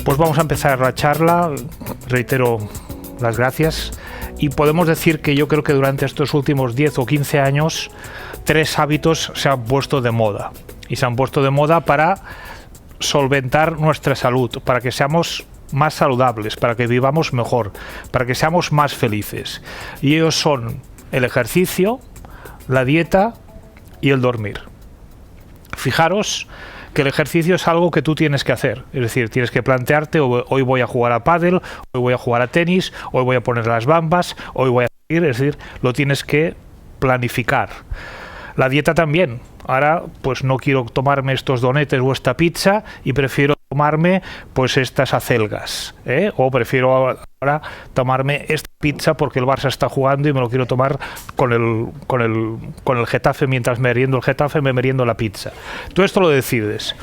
Pues vamos a empezar la charla. Reitero las gracias. Y podemos decir que yo creo que durante estos últimos 10 o 15 años 3 hábitos se han puesto de moda. Y se han puesto de moda para solventar nuestra salud, para que seamos más saludables, para que vivamos mejor, para que seamos más felices. Y ellos son el ejercicio, la dieta y el dormir. Fijaros que el ejercicio es algo que tú tienes que hacer, es decir, tienes que plantearte: hoy voy a jugar a pádel, hoy voy a jugar a tenis, hoy voy a poner las bambas, hoy voy a ir, es decir, lo tienes que planificar. La dieta también. Ahora pues no quiero tomarme estos donetes o esta pizza y prefiero tomarme pues estas acelgas, o prefiero ahora tomarme esta pizza porque el Barça está jugando y me lo quiero tomar con el Getafe. Mientras meriendo el Getafe me meriendo la pizza. Tú esto lo decides,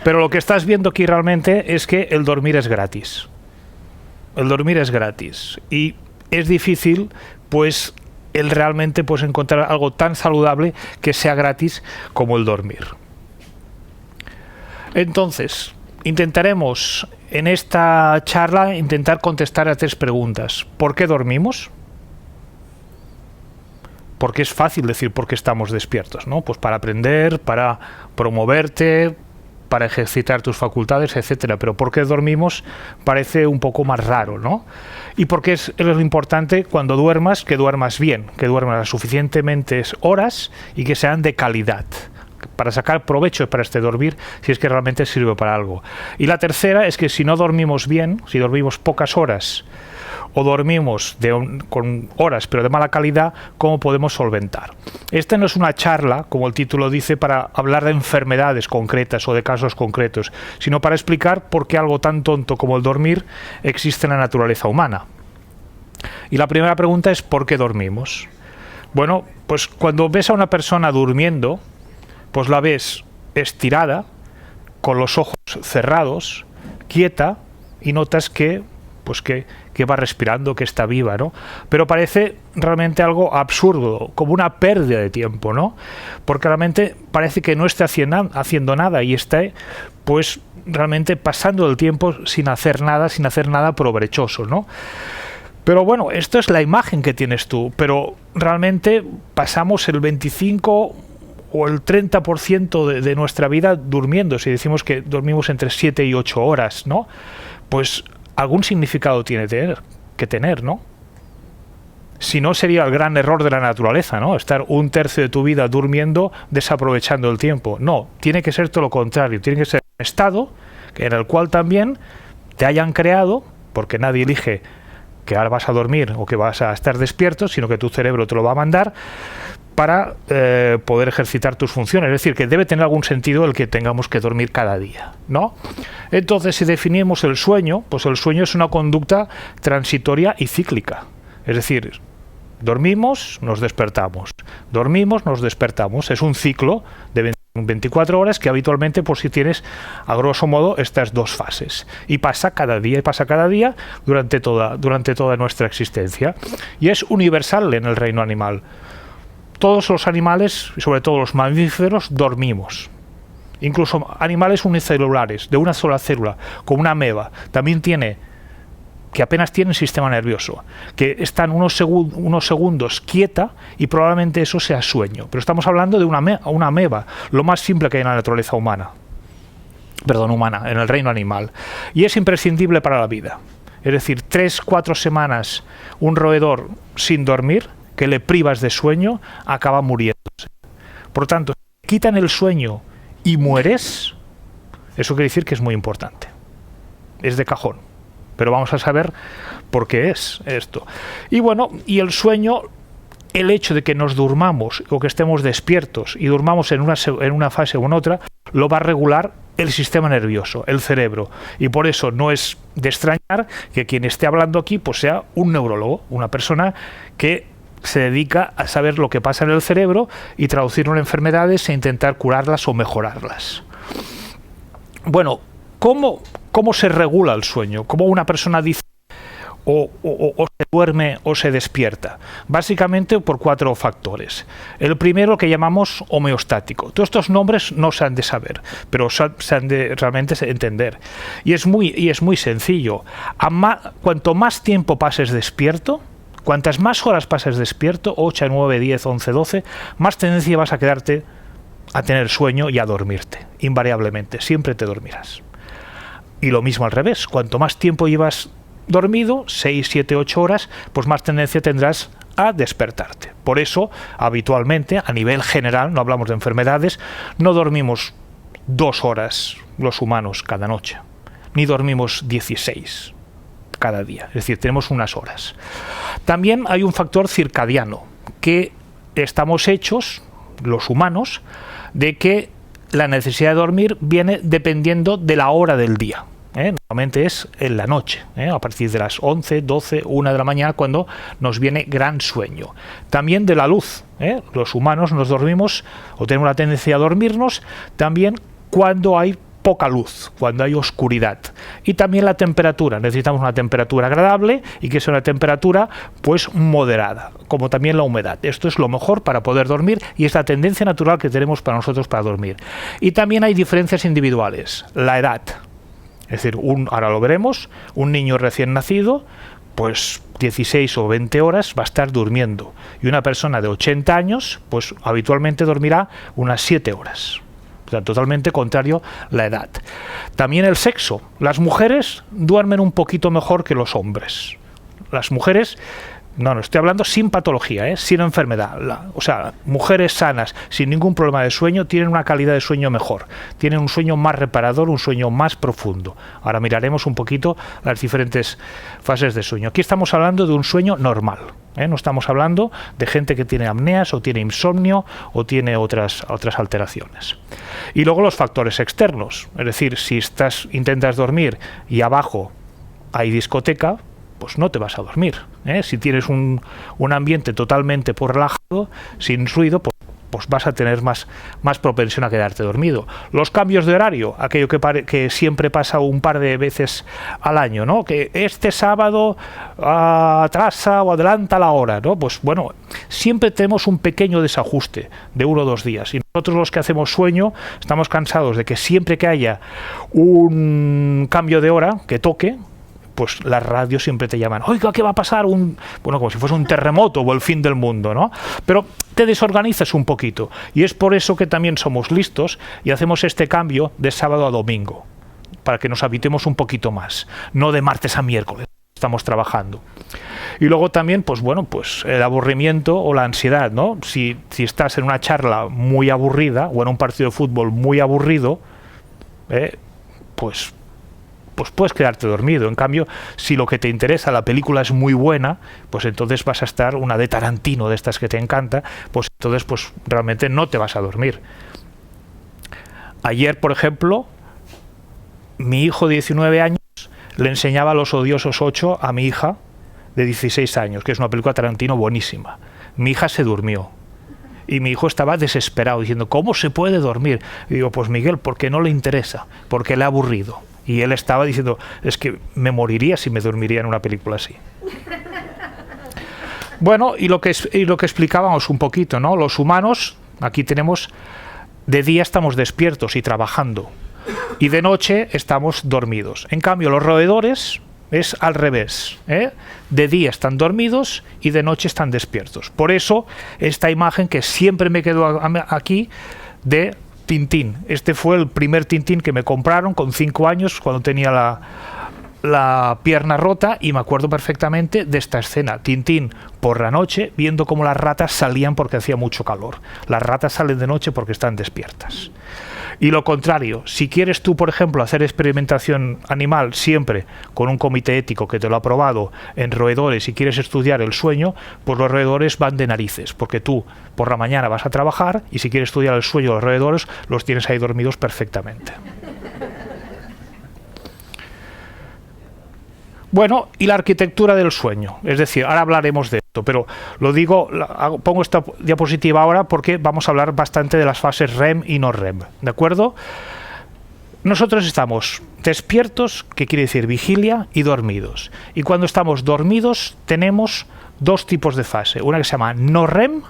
pero lo que estás viendo aquí realmente es que el dormir es gratis. El dormir es gratis y es difícil pues el realmente pues encontrar algo tan saludable que sea gratis como el dormir. Entonces, intentaremos en esta charla intentar contestar a 3 preguntas. ¿Por qué dormimos? Porque es fácil decir por qué estamos despiertos, ¿no? Pues para aprender, para promoverte, para ejercitar tus facultades, etcétera. Pero ¿por qué dormimos? Parece un poco más raro, ¿no? Y porque es lo importante cuando duermas, que duermas bien, que duermas las suficientemente horas y que sean de calidad, para sacar provecho para este dormir, si es que realmente sirve para algo. Y la tercera es que si no dormimos bien, si dormimos pocas horas o dormimos con horas pero de mala calidad, ¿cómo podemos solventar? Esta no es una charla, como el título dice, para hablar de enfermedades concretas o de casos concretos, sino para explicar por qué algo tan tonto como el dormir existe en la naturaleza humana. Y la primera pregunta es: ¿por qué dormimos? Bueno, pues cuando ves a una persona durmiendo, pues la ves estirada, con los ojos cerrados, quieta, y notas que va respirando, que está viva, ¿no? Pero parece realmente algo absurdo, como una pérdida de tiempo, ¿no? Porque realmente parece que no está haciendo nada y está pues realmente pasando el tiempo sin hacer nada provechoso, ¿no? Pero bueno, esto es la imagen que tienes tú, pero realmente pasamos el 25 o el 30% de nuestra vida durmiendo. Si decimos que dormimos entre 7 y 8 horas, ¿no? Pues algún significado tiene que tener, ¿no? Si no, sería el gran error de la naturaleza, ¿no? Estar 1/3 de tu vida durmiendo, desaprovechando el tiempo. No, tiene que ser todo lo contrario. Tiene que ser un estado en el cual también te hayan creado, porque nadie elige que ahora vas a dormir o que vas a estar despierto, sino que tu cerebro te lo va a mandar para poder ejercitar tus funciones. Es decir, que debe tener algún sentido el que tengamos que dormir cada día, ¿no? Entonces, si definimos el sueño, pues el sueño es una conducta transitoria y cíclica. Es decir, dormimos, nos despertamos. Dormimos, nos despertamos. Es un ciclo de 24 horas que habitualmente, pues si tienes, a grosso modo, estas 2 fases. Y pasa cada día durante toda nuestra existencia. Y es universal en el reino animal. Todos los animales, y sobre todo los mamíferos, dormimos. Incluso animales unicelulares, de una sola célula, como una ameba, también que apenas tienen sistema nervioso, que están unos segundos quieta y probablemente eso sea sueño. Pero estamos hablando de una ameba, lo más simple que hay en la naturaleza humana, en el reino animal. Y es imprescindible para la vida. Es decir, 3-4 semanas un roedor sin dormir, que le privas de sueño, acaba muriéndose. Por tanto, si quitan el sueño y mueres, eso quiere decir que es muy importante. Es de cajón. Pero vamos a saber por qué es esto. Y bueno, y el sueño, el hecho de que nos durmamos o que estemos despiertos y durmamos en una fase o en otra, lo va a regular el sistema nervioso, el cerebro. Y por eso no es de extrañar que quien esté hablando aquí pues sea un neurólogo, una persona que se dedica a saber lo que pasa en el cerebro y traducirlo en enfermedades e intentar curarlas o mejorarlas. Bueno, ¿cómo se regula el sueño? ¿Cómo una persona dice o se duerme o se despierta? Básicamente por 4 factores. El primero, que llamamos homeostático. Todos estos nombres no se han de saber, pero se han de realmente entender. Y es muy sencillo. Cuanto más tiempo pases despierto, cuantas más horas pases despierto, 8, 9, 10, 11, 12, más tendencia vas a quedarte a tener sueño y a dormirte. Invariablemente, siempre te dormirás. Y lo mismo al revés. Cuanto más tiempo llevas dormido, 6, 7, 8 horas, pues más tendencia tendrás a despertarte. Por eso, habitualmente, a nivel general, no hablamos de enfermedades, no dormimos 2 horas los humanos cada noche, ni dormimos 16 cada día, es decir, tenemos unas horas. También hay un factor circadiano, que estamos hechos, los humanos, de que la necesidad de dormir viene dependiendo de la hora del día. Normalmente es en la noche, a partir de las 11, 12, 1 de la mañana, cuando nos viene gran sueño. También de la luz. Los humanos nos dormimos o tenemos la tendencia a dormirnos también cuando hay poca luz, cuando hay oscuridad. Y también la temperatura. Necesitamos una temperatura agradable y que sea una temperatura pues moderada, como también la humedad. Esto es lo mejor para poder dormir y es la tendencia natural que tenemos para nosotros para dormir. Y también hay diferencias individuales. La edad. Es decir, ahora lo veremos, un niño recién nacido, pues 16 o 20 horas va a estar durmiendo. Y una persona de 80 años, pues habitualmente dormirá unas 7 horas. O sea, totalmente contrario la edad. También el sexo. Las mujeres duermen un poquito mejor que los hombres. Las mujeres... No, estoy hablando sin patología, sin enfermedad. O sea, mujeres sanas, sin ningún problema de sueño, tienen una calidad de sueño mejor. Tienen un sueño más reparador, un sueño más profundo. Ahora miraremos un poquito las diferentes fases de sueño. Aquí estamos hablando de un sueño normal. No estamos hablando de gente que tiene apneas o tiene insomnio o tiene otras alteraciones. Y luego los factores externos. Es decir, si intentas dormir y abajo hay discoteca, pues no te vas a dormir. Si tienes un ambiente totalmente relajado, sin ruido, pues vas a tener más propensión a quedarte dormido. Los cambios de horario, aquello que siempre pasa un par de veces al año, ¿no? Que este sábado atrasa o adelanta la hora, ¿no? Pues bueno, siempre tenemos un pequeño desajuste de 1 o 2 días. Y nosotros los que hacemos sueño estamos cansados de que siempre que haya un cambio de hora que toque, pues las radios siempre te llaman, oiga, ¿qué va a pasar? Como si fuese un terremoto o el fin del mundo, ¿no? Pero te desorganizas un poquito. Y es por eso que también somos listos y hacemos este cambio de sábado a domingo, para que nos habitemos un poquito más, no de martes a miércoles. Estamos trabajando. Y luego también, pues bueno, pues el aburrimiento o la ansiedad, ¿no? Si estás en una charla muy aburrida o en un partido de fútbol muy aburrido, pues puedes quedarte dormido. En cambio, si lo que te interesa, la película es muy buena, pues entonces vas a estar, una de Tarantino, de estas que te encanta, pues entonces pues realmente no te vas a dormir. Ayer, por ejemplo, mi hijo de 19 años le enseñaba Los odiosos 8 a mi hija de 16 años, que es una película de Tarantino buenísima. Mi hija se durmió. Y mi hijo estaba desesperado, diciendo, ¿cómo se puede dormir? Y digo, pues Miguel, porque no le interesa, porque le ha aburrido. Y él estaba diciendo, es que me moriría si me dormiría en una película así. Bueno, y lo que explicábamos un poquito, ¿no? Los humanos, aquí tenemos, de día estamos despiertos y trabajando, y de noche estamos dormidos. En cambio, los roedores es al revés, de día están dormidos y de noche están despiertos. Por eso, esta imagen que siempre me quedo aquí de Tintín. Este fue el primer Tintín que me compraron con 5 años, cuando tenía la pierna rota, y me acuerdo perfectamente de esta escena. Tintín por la noche viendo cómo las ratas salían porque hacía mucho calor. Las ratas salen de noche porque están despiertas. Y lo contrario, si quieres tú, por ejemplo, hacer experimentación animal siempre con un comité ético que te lo ha aprobado en roedores y quieres estudiar el sueño, pues los roedores van de narices, porque tú por la mañana vas a trabajar y si quieres estudiar el sueño de los roedores, los tienes ahí dormidos perfectamente. Bueno, y la arquitectura del sueño, es decir, ahora hablaremos de esto, pero lo digo, pongo esta diapositiva ahora porque vamos a hablar bastante de las fases REM y no REM, ¿de acuerdo? nosotros estamos despiertos, que quiere decir vigilia, y dormidos. Y cuando estamos dormidos tenemos dos tipos de fase, una que se llama no REM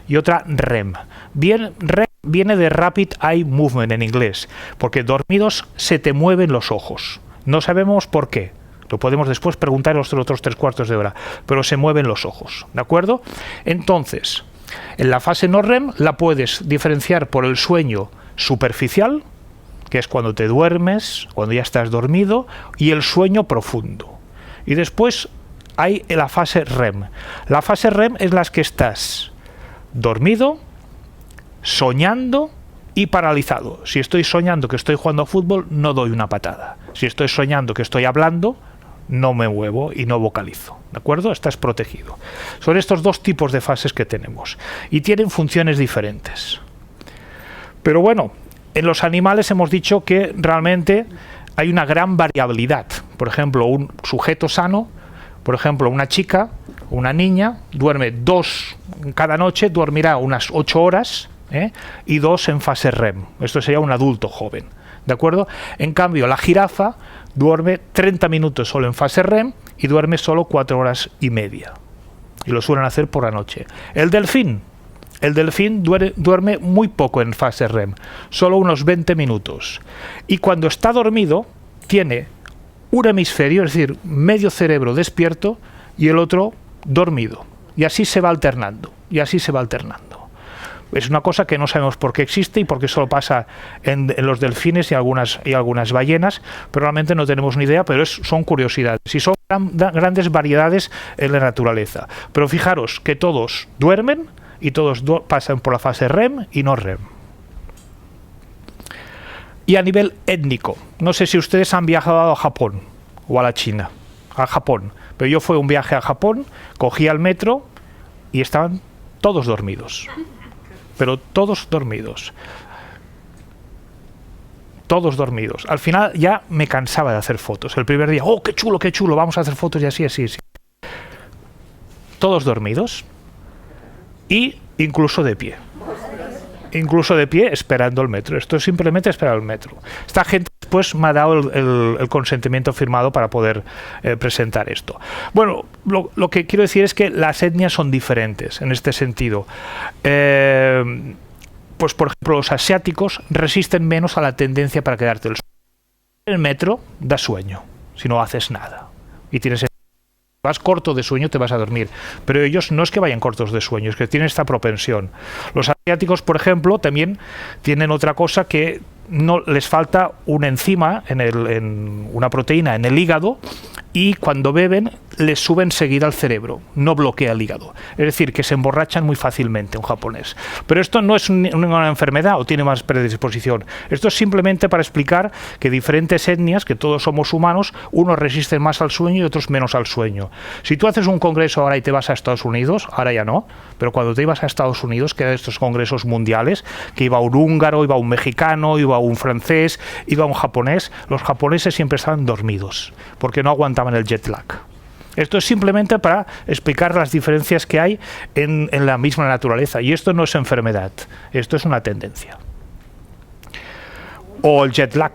y otra REM. REM viene de Rapid Eye Movement en inglés, porque dormidos se te mueven los ojos. No sabemos por qué. Lo podemos después preguntar en los otros 3/4 de hora, pero se mueven los ojos, ¿de acuerdo? Entonces, en la fase no REM la puedes diferenciar por el sueño superficial, que es cuando te duermes, cuando ya estás dormido, y el sueño profundo. Y después hay la fase REM. La fase REM es la que estás dormido, soñando y paralizado. Si estoy soñando que estoy jugando a fútbol, no doy una patada. Si estoy soñando que estoy hablando, no me muevo y no vocalizo, ¿de acuerdo? Estás protegido. Son estos dos tipos de fases que tenemos y tienen funciones diferentes. Pero bueno, en los animales hemos dicho que realmente hay una gran variabilidad. Por ejemplo, un sujeto sano, por ejemplo, una chica, una niña, duerme 2 cada noche, dormirá unas 8 horas, y 2 en fase REM. Esto sería un adulto joven, ¿de acuerdo? En cambio, la jirafa duerme 30 minutos solo en fase REM y duerme solo 4 horas y media. Y lo suelen hacer por la noche. El delfín duerme muy poco en fase REM, solo unos 20 minutos. Y cuando está dormido, tiene un hemisferio, es decir, medio cerebro despierto y el otro dormido. Y así se va alternando, Es una cosa que no sabemos por qué existe y por qué solo pasa en los delfines y algunas ballenas, pero realmente no tenemos ni idea, pero son curiosidades. Y son grandes variedades en la naturaleza. Pero fijaros que todos duermen y todos pasan por la fase REM y no REM. Y a nivel étnico, no sé si ustedes han viajado a Japón o a la China, a Japón, pero yo fui un viaje a Japón, cogí el metro y estaban todos dormidos, pero todos dormidos. Todos dormidos. Al final ya me cansaba de hacer fotos. El primer día, ¡oh, qué chulo! Vamos a hacer fotos y así. Todos dormidos y incluso de pie. Esperando el metro. Esto es simplemente esperar el metro. Esta gente después me ha dado el consentimiento firmado para poder presentar esto. Bueno, lo que quiero decir es que las etnias son diferentes en este sentido. Pues por ejemplo, los asiáticos resisten menos a la tendencia para quedarte el metro da sueño si no haces nada. Y vas corto de sueño, te vas a dormir. Pero ellos no es que vayan cortos de sueño, es que tienen esta propensión. Los asiáticos, por ejemplo, también tienen otra cosa, que no les falta una enzima, una proteína en el hígado, y cuando beben les sube enseguida al cerebro, no bloquea el hígado. Es decir, que se emborrachan muy fácilmente un japonés. Pero esto no es una enfermedad o tiene más predisposición. Esto es simplemente para explicar que diferentes etnias, que todos somos humanos, unos resisten más al sueño y otros menos al sueño. Si tú haces un congreso ahora y te vas a Estados Unidos, ahora ya no, pero cuando te ibas a Estados Unidos, que eran estos congresos mundiales, que iba un húngaro, iba un mexicano, iba un francés, iba un japonés, los japoneses siempre estaban dormidos, porque no aguantaban el jet lag. Esto es simplemente para explicar las diferencias que hay en la misma naturaleza. Y esto no es enfermedad, esto es una tendencia. O el jet lag.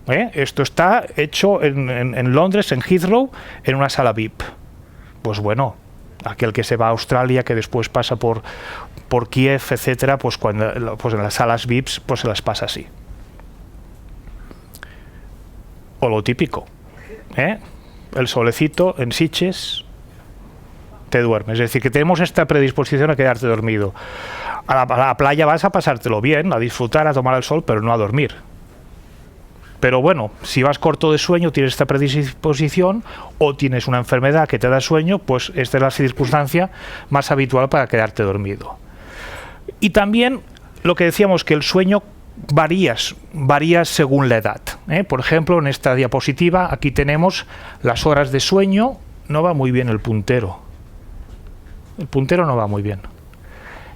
Esto está hecho en Londres, en Heathrow, en una sala VIP. Pues bueno, aquel que se va a Australia, que después pasa por Kiev, etcétera, pues en las salas VIPs pues se las pasa así. O lo típico, el solecito en Sitges, te duermes. Es decir, que tenemos esta predisposición a quedarte dormido. A la playa vas a pasártelo bien, a disfrutar, a tomar el sol, pero no a dormir. Pero bueno, si vas corto de sueño, tienes esta predisposición, o tienes una enfermedad que te da sueño, pues esta es la circunstancia más habitual para quedarte dormido. Y también lo que decíamos, que el sueño varía según la edad. Por ejemplo, en esta diapositiva aquí tenemos las horas de sueño. No va muy bien el puntero. El puntero no va muy bien.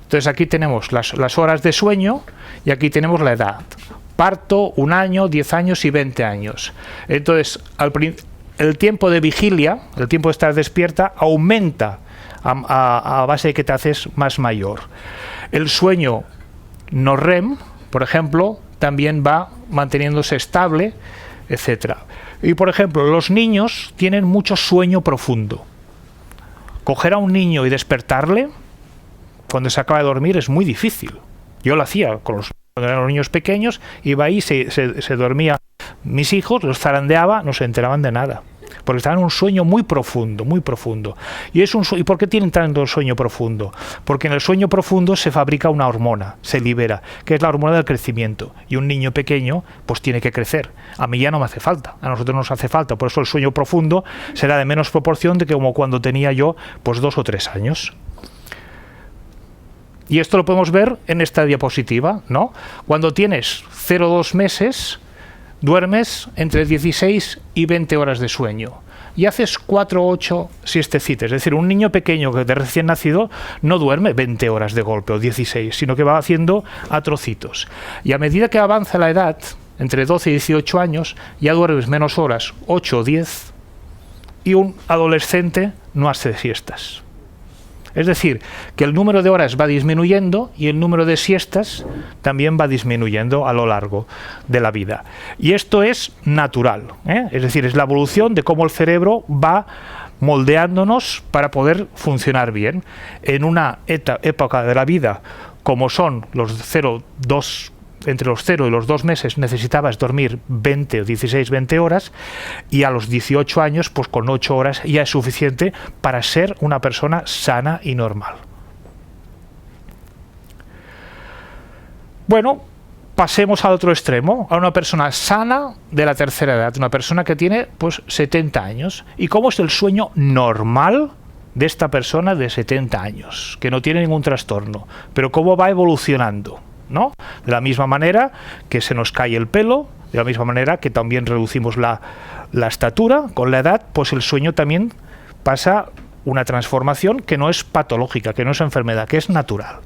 Entonces aquí tenemos las horas de sueño y aquí tenemos la edad. Parto, 1 año, 10 años y 20 años. Entonces, el tiempo de vigilia, el tiempo de estar despierta, aumenta a base de que te haces más mayor. El sueño no REM, por ejemplo, también va manteniéndose estable, etcétera. Y por ejemplo, los niños tienen mucho sueño profundo. Coger a un niño y despertarle cuando se acaba de dormir es muy difícil. Yo lo hacía cuando eran los niños pequeños, iba ahí, se dormía mis hijos, los zarandeaba, no se enteraban de nada. Porque estaban en un sueño muy profundo, muy profundo. ¿Y por qué tienen tanto sueño profundo? Porque en el sueño profundo se fabrica una hormona, se libera, que es la hormona del crecimiento. Y un niño pequeño, pues tiene que crecer. A mí ya no me hace falta, a nosotros nos hace falta. Por eso el sueño profundo será de menos proporción de que como cuando tenía yo, pues 2 o 3 años. Y esto lo podemos ver en esta diapositiva, ¿no? Cuando tienes 0,2 meses, duermes entre 16 y 20 horas de sueño y haces 4 o 8 siestecitas. Es decir, un niño pequeño que de recién nacido no duerme 20 horas de golpe o 16, sino que va haciendo a trocitos. Y a medida que avanza la edad, entre 12 y 18 años, ya duermes menos horas, 8 o 10, y un adolescente no hace siestas. Es decir, que el número de horas va disminuyendo y el número de siestas también va disminuyendo a lo largo de la vida. Y esto es natural, ¿eh? Es decir, es la evolución de cómo el cerebro va moldeándonos para poder funcionar bien. En una época de la vida, como son los 0,2 entre los 0 y los 2 meses necesitabas dormir 20 o 16, 20 horas y a los 18 años, pues con 8 horas ya es suficiente para ser una persona sana y normal. Bueno, pasemos al otro extremo, a una persona sana de la tercera edad, una persona que tiene pues 70 años. ¿Y cómo es el sueño normal de esta persona de 70 años, que no tiene ningún trastorno? Pero cómo va evolucionando, ¿no? De la misma manera que se nos cae el pelo, de la misma manera que también reducimos la estatura con la edad, pues el sueño también pasa una transformación que no es patológica, que no es enfermedad, que es natural.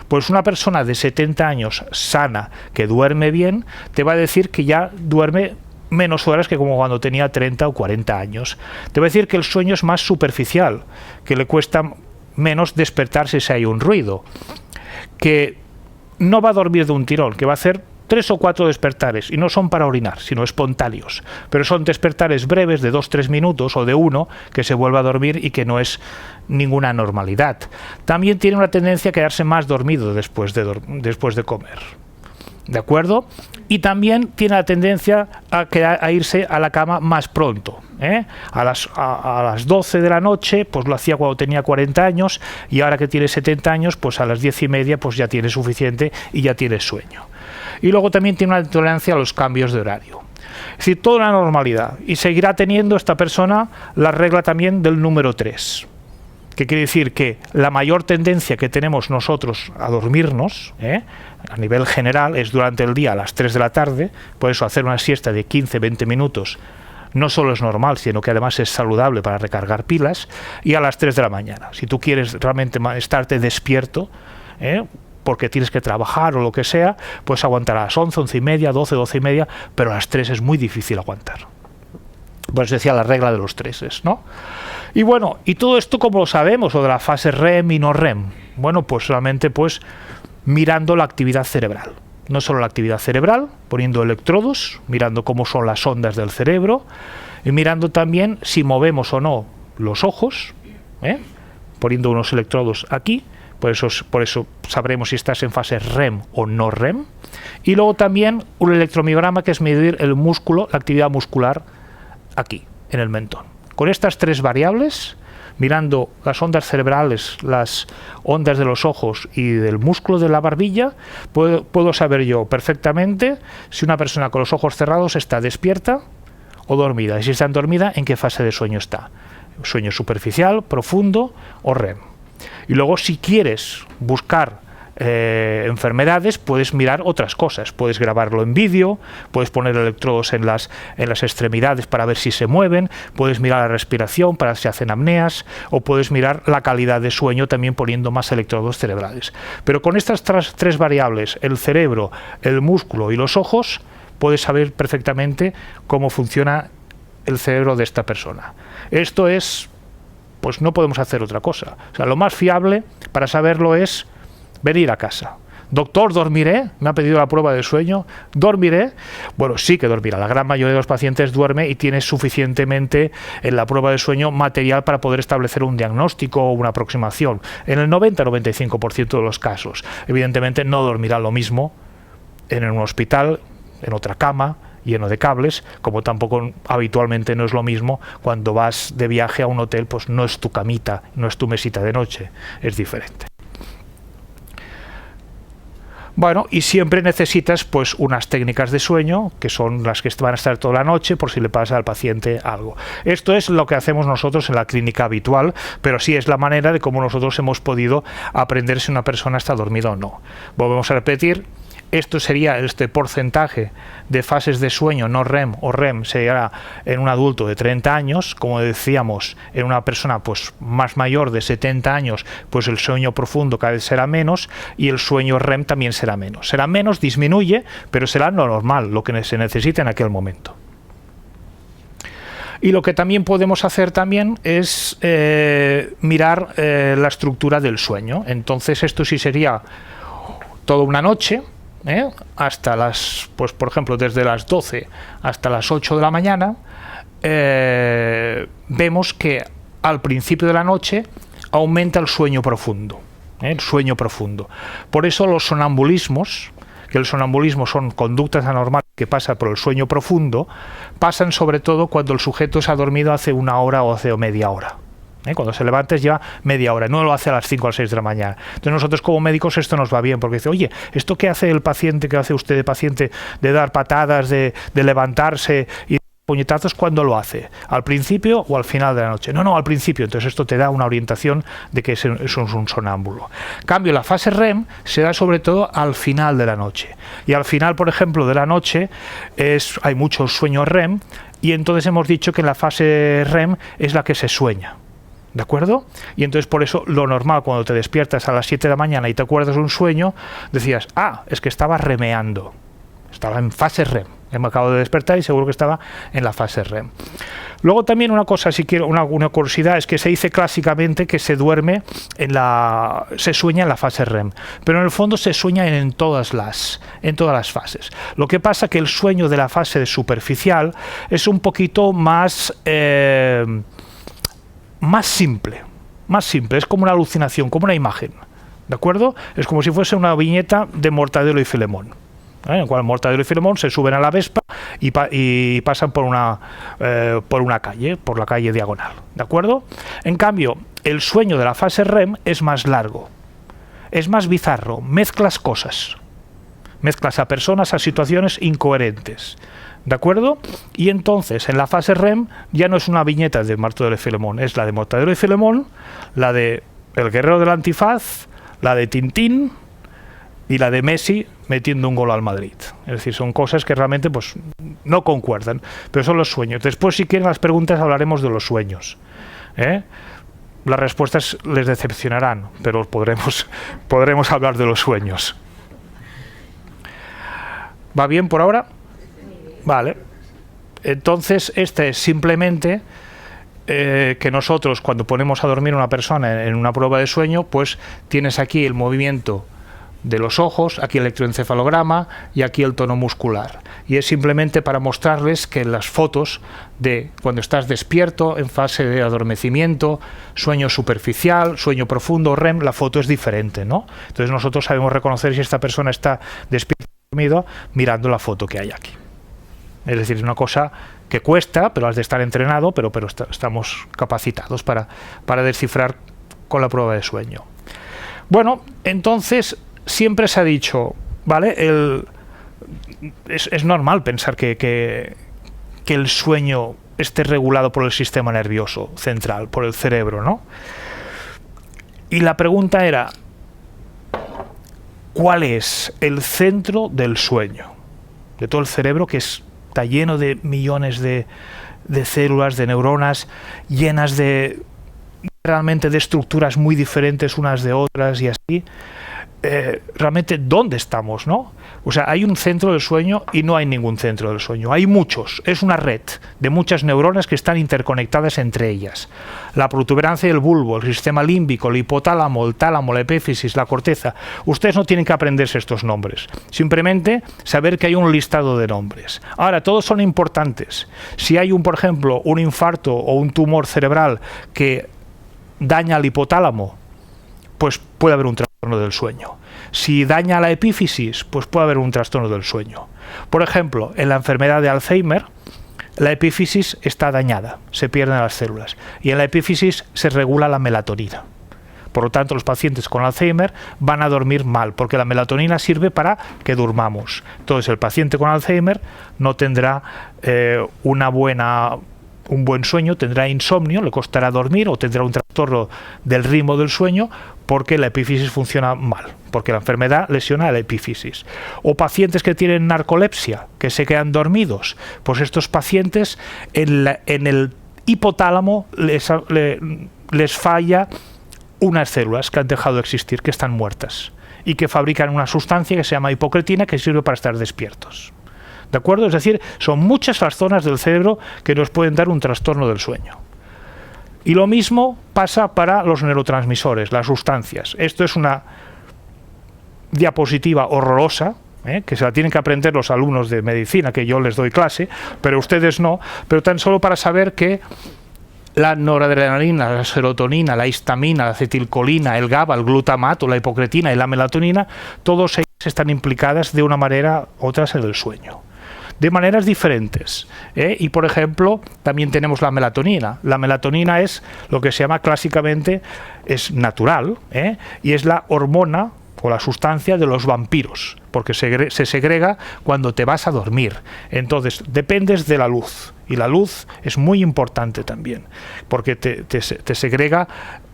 Pues una persona de 70 años sana, que duerme bien, te va a decir que ya duerme menos horas que como cuando tenía 30 o 40 años. Te va a decir que el sueño es más superficial, que le cuesta menos despertarse si hay un ruido, que no va a dormir de un tirón, que va a hacer 3 o 4 despertares, y no son para orinar, sino espontáneos, pero son despertares breves de 2-3 minutos o de 1, que se vuelve a dormir y que no es ninguna normalidad. También tiene una tendencia a quedarse más dormido después de comer, ¿de acuerdo? Y también tiene la tendencia a irse a la cama más pronto, ¿eh? A las 12 de la noche, pues lo hacía cuando tenía 40 años, y ahora que tiene 70 años, pues a las 10:30 pues ya tiene suficiente y ya tiene sueño. Y luego también tiene una tolerancia a los cambios de horario. Es decir, toda una normalidad. Y seguirá teniendo esta persona la regla también del número 3. Que quiere decir que la mayor tendencia que tenemos nosotros a dormirnos, a nivel general, es durante el día a las 3 de la tarde. Por eso hacer una siesta de 15-20 minutos no solo es normal, sino que además es saludable para recargar pilas, y a las 3 de la mañana. Si tú quieres realmente estarte despierto, porque tienes que trabajar o lo que sea, pues aguantar a las 11, 11:30, 12, 12:30, pero a las 3 es muy difícil aguantar. Pues decía la regla de los 3, ¿no? Y bueno, ¿y todo esto cómo lo sabemos? Lo de la fase REM y no REM. Bueno, pues solamente pues mirando la actividad cerebral. No solo la actividad cerebral, poniendo electrodos, mirando cómo son las ondas del cerebro, y mirando también si movemos o no los ojos, poniendo unos electrodos aquí. Por eso sabremos si estás en fase REM o no REM. Y luego también un electromiograma, que es medir el músculo, la actividad muscular aquí, en el mentón. Con estas 3 variables, mirando las ondas cerebrales, las ondas de los ojos y del músculo de la barbilla, puedo saber yo perfectamente si una persona con los ojos cerrados está despierta o dormida. Y si está dormida, en qué fase de sueño está. Sueño superficial, profundo o REM. Y luego, si quieres buscar enfermedades, puedes mirar otras cosas. Puedes grabarlo en vídeo, puedes poner electrodos en las extremidades para ver si se mueven, puedes mirar la respiración para ver si hacen apneas, o puedes mirar la calidad de sueño también poniendo más electrodos cerebrales. Pero con estas 3 variables, el cerebro, el músculo y los ojos, puedes saber perfectamente cómo funciona el cerebro de esta persona. Esto es, pues no podemos hacer otra cosa. O sea, lo más fiable para saberlo es venir a casa, Doctor, ¿dormiré? Me ha pedido la prueba de sueño. ¿Dormiré? Bueno, sí que dormirá. La gran mayoría de los pacientes duerme y tiene suficientemente en la prueba de sueño material para poder establecer un diagnóstico o una aproximación. En el 90-95% de los casos. Evidentemente no dormirá lo mismo en un hospital, en otra cama, lleno de cables, como tampoco habitualmente no es lo mismo cuando vas de viaje a un hotel, pues no es tu camita, no es tu mesita de noche, es diferente. Bueno, y siempre necesitas pues unas técnicas de sueño, que son las que van a estar toda la noche por si le pasa al paciente algo. Esto es lo que hacemos nosotros en la clínica habitual, pero sí es la manera de cómo nosotros hemos podido aprender si una persona está dormida o no. Volvemos a repetir. Esto sería este porcentaje de fases de sueño no REM o REM sería en un adulto de 30 años, como decíamos, en una persona pues más mayor de 70 años, pues el sueño profundo cada vez será menos y el sueño REM también será menos. Será menos, disminuye, pero será lo normal, lo que se necesita en aquel momento. Y lo que también podemos hacer también es mirar la estructura del sueño. Entonces esto sí sería toda una noche, hasta las, pues por ejemplo, desde las 12 hasta las 8 de la mañana, vemos que al principio de la noche aumenta el sueño profundo, el sueño profundo. Por eso los sonambulismos, que el sonambulismo son conductas anormales que pasan por el sueño profundo, pasan sobre todo cuando el sujeto se ha dormido hace una hora o hace media hora. Cuando se levanta lleva media hora, no lo hace a las 5 o a las 6 de la mañana. Entonces nosotros como médicos esto nos va bien, porque dice, oye, ¿esto qué hace el paciente, qué hace usted de paciente, de dar patadas, de levantarse y puñetazos, cuándo lo hace? ¿Al principio o al final de la noche? No, al principio. Entonces esto te da una orientación de que eso es un sonámbulo. En cambio, la fase REM se da sobre todo al final de la noche. Y al final, por ejemplo, de la noche hay muchos sueños REM y entonces hemos dicho que la fase REM es la que se sueña. ¿De acuerdo? Y entonces por eso lo normal cuando te despiertas a las 7 de la mañana y te acuerdas de un sueño, decías, es que estaba remeando, estaba en fase REM, me acabo de despertar y seguro que estaba en la fase REM. Luego también una cosa, si quiero, una curiosidad, es que se dice clásicamente que se duerme se sueña en la fase REM, pero en el fondo se sueña en todas las fases. Lo que pasa que el sueño de la fase superficial es un poquito más simple, es como una alucinación, como una imagen, ¿de acuerdo? Es como si fuese una viñeta de Mortadelo y Filemón, en el cual Mortadelo y Filemón se suben a la Vespa y pasan por una calle, por la calle diagonal, ¿de acuerdo? En cambio, el sueño de la fase REM es más largo, es más bizarro, mezclas cosas, mezclas a personas, a situaciones incoherentes, ¿de acuerdo? Y entonces en la fase REM ya no es una viñeta de Mortadelo y Filemón, es la de Mortadelo y Filemón, la de El Guerrero del Antifaz, la de Tintín y la de Messi metiendo un gol al Madrid. Es decir, son cosas que realmente pues no concuerdan, pero son los sueños. Después, si quieren las preguntas, hablaremos de los sueños. Las respuestas les decepcionarán, pero podremos hablar de los sueños. ¿Va bien por ahora? Vale. Entonces, este es simplemente que nosotros, cuando ponemos a dormir a una persona en una prueba de sueño, pues tienes aquí el movimiento de los ojos, aquí el electroencefalograma y aquí el tono muscular. Y es simplemente para mostrarles que las fotos de cuando estás despierto, en fase de adormecimiento, sueño superficial, sueño profundo, REM, la foto es diferente, ¿no? Entonces nosotros sabemos reconocer si esta persona está despierta o dormido mirando la foto que hay aquí. Es decir, es una cosa que cuesta, pero has de estar entrenado, pero estamos capacitados para descifrar con la prueba de sueño. Bueno, entonces siempre se ha dicho, ¿vale? Es normal pensar que el sueño esté regulado por el sistema nervioso central, por el cerebro, ¿no? Y la pregunta era, ¿cuál es el centro del sueño? De todo el cerebro, que está lleno de millones de células, de neuronas, llenas realmente de estructuras muy diferentes unas de otras y así. realmente dónde estamos, ¿no? O sea, hay un centro del sueño y no hay ningún centro del sueño. Hay muchos. Es una red de muchas neuronas que están interconectadas entre ellas. La protuberancia del bulbo, el sistema límbico, el hipotálamo, el tálamo, la epífisis, la corteza. Ustedes no tienen que aprenderse estos nombres. Simplemente saber que hay un listado de nombres. Ahora, todos son importantes. Si hay por ejemplo, un infarto o un tumor cerebral que daña al hipotálamo, pues puede haber un trastorno del sueño. Si daña la epífisis, pues puede haber un trastorno del sueño. Por ejemplo, en la enfermedad de Alzheimer, la epífisis está dañada, se pierden las células. Y en la epífisis se regula la melatonina. Por lo tanto, los pacientes con Alzheimer van a dormir mal, porque la melatonina sirve para que durmamos. Entonces, el paciente con Alzheimer no tendrá un buen sueño, tendrá insomnio, le costará dormir o tendrá un trastorno del ritmo del sueño porque la epífisis funciona mal, porque la enfermedad lesiona la epífisis. O pacientes que tienen narcolepsia, que se quedan dormidos, pues estos pacientes en el hipotálamo les falla unas células que han dejado de existir, que están muertas y que fabrican una sustancia que se llama hipocretina que sirve para estar despiertos. ¿De acuerdo? Es decir, son muchas las zonas del cerebro que nos pueden dar un trastorno del sueño. Y lo mismo pasa para los neurotransmisores, las sustancias. Esto es una diapositiva horrorosa, que se la tienen que aprender los alumnos de medicina, que yo les doy clase, pero ustedes no, pero tan solo para saber que la noradrenalina, la serotonina, la histamina, la acetilcolina, el GABA, el glutamato, la hipocretina y la melatonina, todos ellos están implicadas de una manera u otra en el sueño. De maneras diferentes. Y, por ejemplo, también tenemos la melatonina. La melatonina es lo que se llama clásicamente, es natural, y es la hormona o la sustancia de los vampiros, porque se segrega cuando te vas a dormir. Entonces, dependes de la luz. Y la luz es muy importante también, porque te segrega,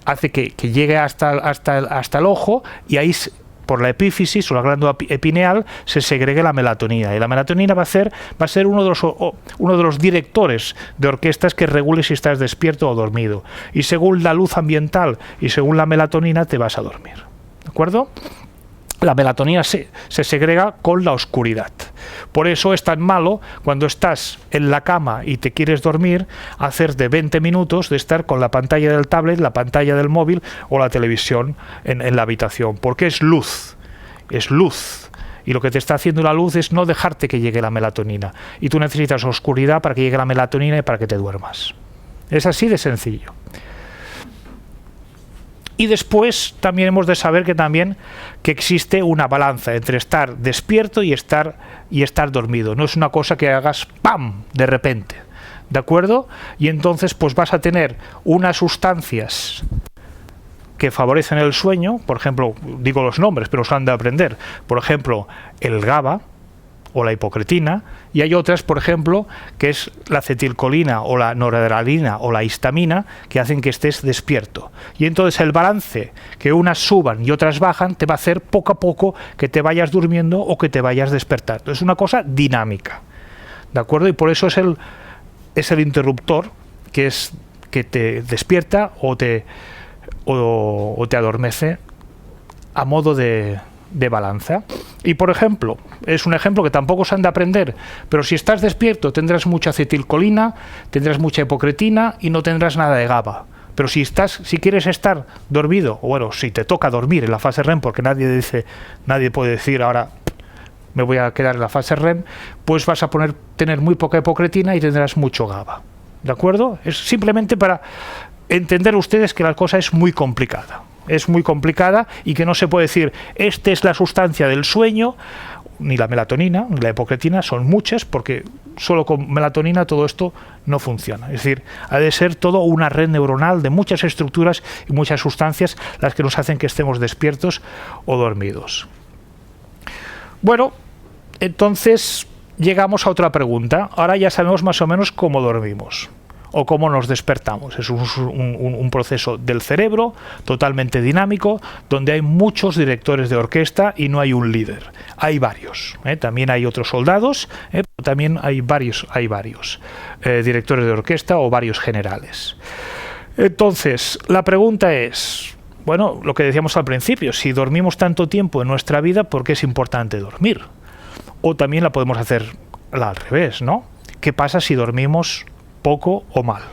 hace que llegue hasta el ojo, y ahí por la epífisis o la glándula epineal se segregue la melatonina. Y la melatonina va a ser uno de los directores de orquestas que regule si estás despierto o dormido. Y según la luz ambiental y según la melatonina te vas a dormir. ¿De acuerdo? La melatonina se segrega con la oscuridad. Por eso es tan malo cuando estás en la cama y te quieres dormir, hacer de 20 minutos de estar con la pantalla del tablet, la pantalla del móvil o la televisión en la habitación, porque es luz. Y lo que te está haciendo la luz es no dejarte que llegue la melatonina. Y tú necesitas oscuridad para que llegue la melatonina y para que te duermas. Es así de sencillo. Y después también hemos de saber que existe una balanza entre estar despierto y estar dormido. No es una cosa que hagas ¡pam! De repente. ¿De acuerdo? Y entonces pues vas a tener unas sustancias que favorecen el sueño, por ejemplo, digo los nombres, pero os han de aprender. Por ejemplo, el GABA o la hipocretina, y hay otras, por ejemplo, que es la acetilcolina o la noradrenalina o la histamina, que hacen que estés despierto. Y entonces el balance, que unas suban y otras bajan, te va a hacer poco a poco que te vayas durmiendo o que te vayas despertando. Es una cosa dinámica. ¿De acuerdo? Y por eso es el interruptor que te despierta o te adormece a modo de balanza. Y por ejemplo, es un ejemplo que tampoco se han de aprender, pero si estás despierto tendrás mucha acetilcolina, tendrás mucha hipocretina y no tendrás nada de GABA. Pero si quieres estar dormido, o bueno, si te toca dormir en la fase REM, porque nadie puede decir ahora me voy a quedar en la fase REM, pues vas a tener muy poca hipocretina y tendrás mucho GABA. ¿De acuerdo? Es simplemente para entender ustedes que la cosa es muy complicada. Es muy complicada y que no se puede decir, esta es la sustancia del sueño, ni la melatonina, ni la hipocretina, son muchas, porque solo con melatonina todo esto no funciona. Es decir, ha de ser todo una red neuronal de muchas estructuras y muchas sustancias las que nos hacen que estemos despiertos o dormidos. Bueno, entonces llegamos a otra pregunta. Ahora ya sabemos más o menos cómo dormimos o cómo nos despertamos. Es un proceso del cerebro totalmente dinámico, donde hay muchos directores de orquesta y no hay un líder. Hay varios. También hay otros soldados, pero también hay varios directores de orquesta o varios generales. Entonces, la pregunta es, Bueno, lo que decíamos al principio, si dormimos tanto tiempo en nuestra vida, ¿por qué es importante dormir? O también la podemos hacer al revés, ¿no? ¿Qué pasa si dormimos poco o mal?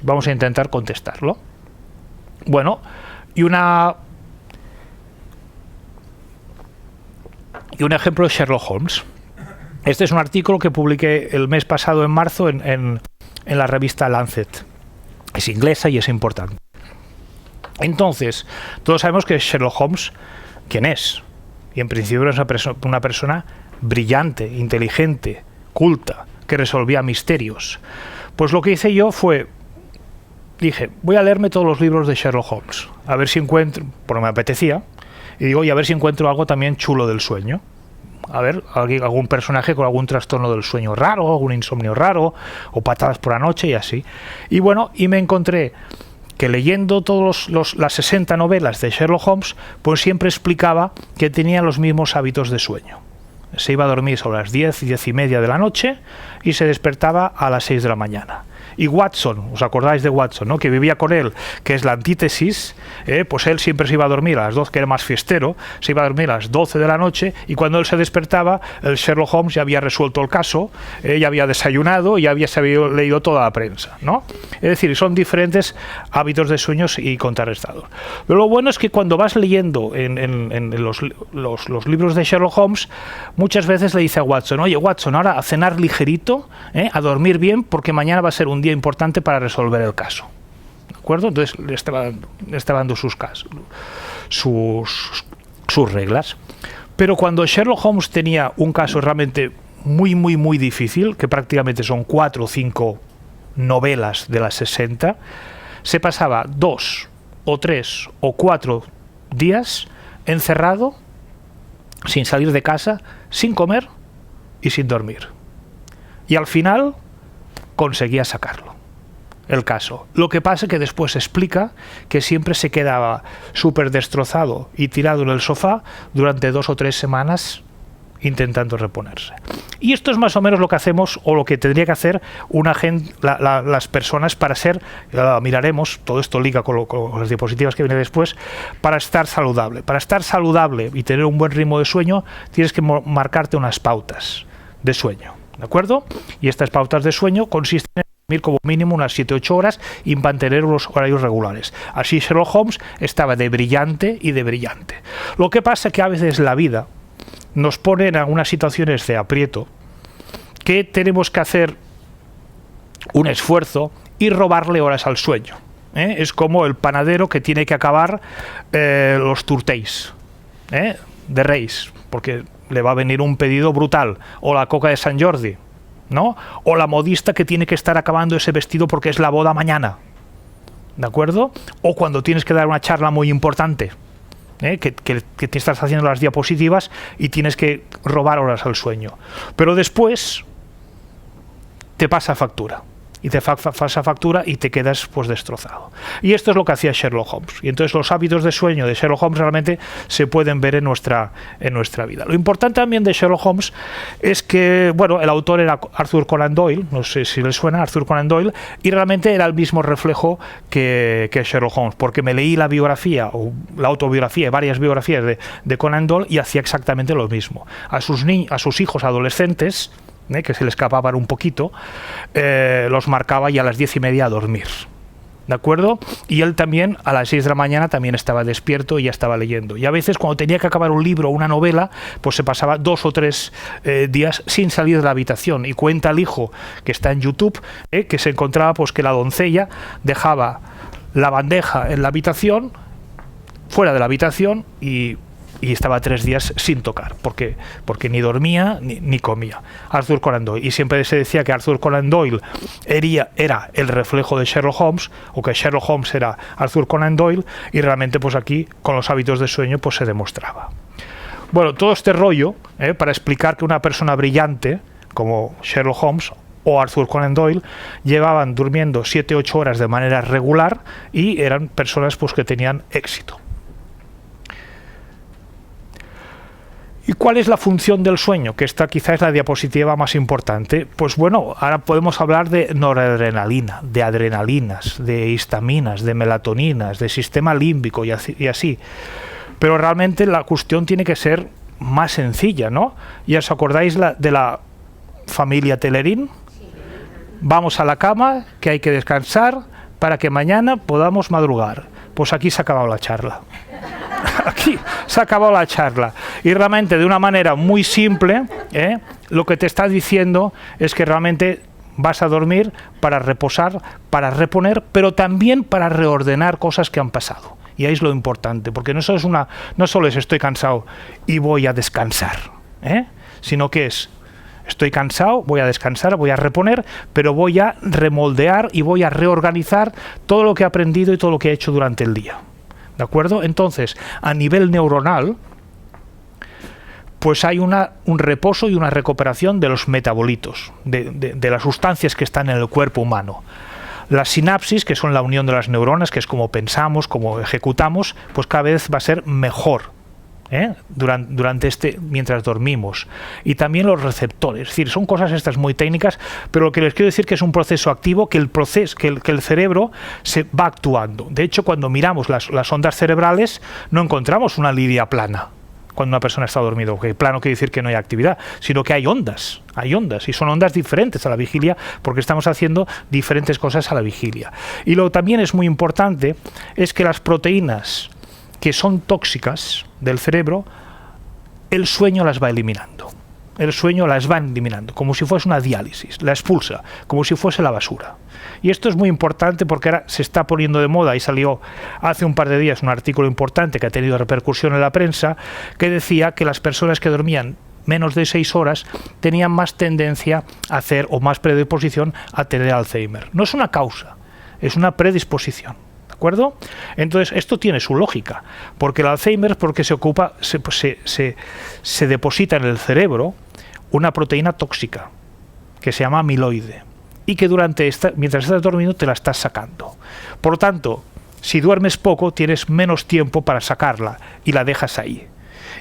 Vamos a intentar contestarlo. Bueno, y un ejemplo de Sherlock Holmes. Este es un artículo que publiqué el mes pasado, en marzo, en la revista Lancet. Es inglesa y es importante. Entonces, todos sabemos que Sherlock Holmes, ¿quién es? Y en principio es una persona brillante, inteligente, culta, que resolvía misterios. Pues lo que hice yo fue, dije, voy a leerme todos los libros de Sherlock Holmes, a ver si encuentro, porque me apetecía, y digo, y a ver si encuentro algo también chulo del sueño. A ver, algún personaje con algún trastorno del sueño raro, algún insomnio raro, o patadas por la noche y así. Y bueno, y me encontré que leyendo todas las 60 novelas de Sherlock Holmes, pues siempre explicaba que tenía los mismos hábitos de sueño. Se iba a dormir sobre las 10, 10 y media de la noche y se despertaba a las 6 de la mañana. Y Watson, ¿os acordáis de Watson, no? Que vivía con él, que es la antítesis, pues él siempre se iba a dormir a las 12, que era más fiestero, se iba a dormir a las 12 de la noche, y cuando él se despertaba, el Sherlock Holmes ya había resuelto el caso, ya había desayunado y se había leído toda la prensa, ¿no? Es decir, son diferentes hábitos de sueños y contrarrestados. Pero lo bueno es que cuando vas leyendo en los libros de Sherlock Holmes, muchas veces le dice a Watson, oye Watson, ahora a cenar ligerito, a dormir bien, porque mañana va a ser un día importante para resolver el caso. ¿De acuerdo? Entonces le estaba dando sus reglas. Pero cuando Sherlock Holmes tenía un caso realmente muy, muy, muy difícil, que prácticamente son 4 o 5 novelas de las 60, se pasaba 2 o 3 o 4 días encerrado, sin salir de casa, sin comer y sin dormir. Y al final conseguía sacarlo, el caso. Lo que pasa es que después explica que siempre se quedaba súper destrozado y tirado en el sofá durante 2 o 3 semanas intentando reponerse. Y esto es más o menos lo que hacemos, o lo que tendría que hacer las personas para ser, miraremos, todo esto liga con las diapositivas que viene después, para estar saludable. Para estar saludable y tener un buen ritmo de sueño, tienes que marcarte unas pautas de sueño, ¿de acuerdo? Y estas pautas de sueño consisten en dormir como mínimo unas 7-8 horas y mantener unos horarios regulares. Así Sherlock Holmes estaba de brillante y de brillante. Lo que pasa es que a veces la vida nos pone en algunas situaciones de aprieto que tenemos que hacer un esfuerzo y robarle horas al sueño. Es como el panadero que tiene que acabar los turtéis de Reis, porque le va a venir un pedido brutal, o la coca de Sant Jordi, ¿no? O la modista que tiene que estar acabando ese vestido porque es la boda mañana, ¿de acuerdo? O cuando tienes que dar una charla muy importante, que te estás haciendo las diapositivas y tienes que robar horas al sueño. Pero después te pasa factura. Y te pasa factura y te quedas pues destrozado. Y esto es lo que hacía Sherlock Holmes. Y entonces los hábitos de sueño de Sherlock Holmes realmente se pueden ver en nuestra vida. Lo importante también de Sherlock Holmes es que, bueno, el autor era Arthur Conan Doyle, no sé si les suena, Arthur Conan Doyle, y realmente era el mismo reflejo que Sherlock Holmes, porque me leí la biografía o la autobiografía y varias biografías de Conan Doyle y hacía exactamente lo mismo. A sus hijos adolescentes, que se le escapaban un poquito, los marcaba y a las 10:30 a dormir, ¿de acuerdo? Y él también a las 6 de la mañana también estaba despierto y ya estaba leyendo. Y a veces cuando tenía que acabar un libro o una novela, pues se pasaba 2 o 3 días sin salir de la habitación. Y cuenta el hijo, que está en YouTube, que se encontraba pues que la doncella dejaba la bandeja en la habitación, fuera de la habitación, y estaba 3 días sin tocar, porque ni dormía ni comía. Arthur Conan Doyle. Y siempre se decía que Arthur Conan Doyle era el reflejo de Sherlock Holmes, o que Sherlock Holmes era Arthur Conan Doyle, y realmente pues aquí con los hábitos de sueño pues se demostraba. Bueno, todo este rollo para explicar que una persona brillante como Sherlock Holmes o Arthur Conan Doyle llevaban durmiendo 7-8 horas de manera regular y eran personas pues que tenían éxito. ¿Y cuál es la función del sueño? Que esta quizás es la diapositiva más importante. Pues bueno, ahora podemos hablar de noradrenalina, de adrenalinas, de histaminas, de melatoninas, de sistema límbico y así. Pero realmente la cuestión tiene que ser más sencilla, ¿no? ¿Ya os acordáis de la familia Telerín? Vamos a la cama, que hay que descansar para que mañana podamos madrugar. Pues aquí se ha acabado la charla. Aquí se ha acabado la charla. Y realmente de una manera muy simple, lo que te está diciendo es que realmente vas a dormir para reposar, para reponer, pero también para reordenar cosas que han pasado. Y ahí es lo importante, porque no solo es estoy cansado y voy a descansar, sino que es estoy cansado, voy a descansar, voy a reponer, pero voy a remoldear y voy a reorganizar todo lo que he aprendido y todo lo que he hecho durante el día. ¿De acuerdo? Entonces, a nivel neuronal, pues hay un reposo y una recuperación de los metabolitos, de las sustancias que están en el cuerpo humano. Las sinapsis, que son la unión de las neuronas, que es como pensamos, como ejecutamos, pues cada vez va a ser mejor mientras dormimos. Y también los receptores, es decir, son cosas estas muy técnicas, pero lo que les quiero decir que es un proceso activo, que el cerebro se va actuando. De hecho, cuando miramos las ondas cerebrales, no encontramos una línea plana cuando una persona está dormida, que plano quiere decir que no hay actividad, sino que hay ondas, y son ondas diferentes a la vigilia, porque estamos haciendo diferentes cosas a la vigilia. Y lo que también es muy importante es que las proteínas que son tóxicas del cerebro, el sueño las va eliminando. El sueño las va eliminando, como si fuese una diálisis, la expulsa, como si fuese la basura. Y esto es muy importante porque ahora se está poniendo de moda y salió hace un par de días un artículo importante que ha tenido repercusión en la prensa, que decía que las personas que dormían menos de 6 horas tenían más tendencia a hacer o más predisposición a tener Alzheimer. No es una causa, es una predisposición. ¿De acuerdo? Entonces, esto tiene su lógica, porque el Alzheimer, porque se deposita en el cerebro una proteína tóxica que se llama amiloide y que mientras estás dormido te la estás sacando. Por lo tanto, si duermes poco, tienes menos tiempo para sacarla y la dejas ahí.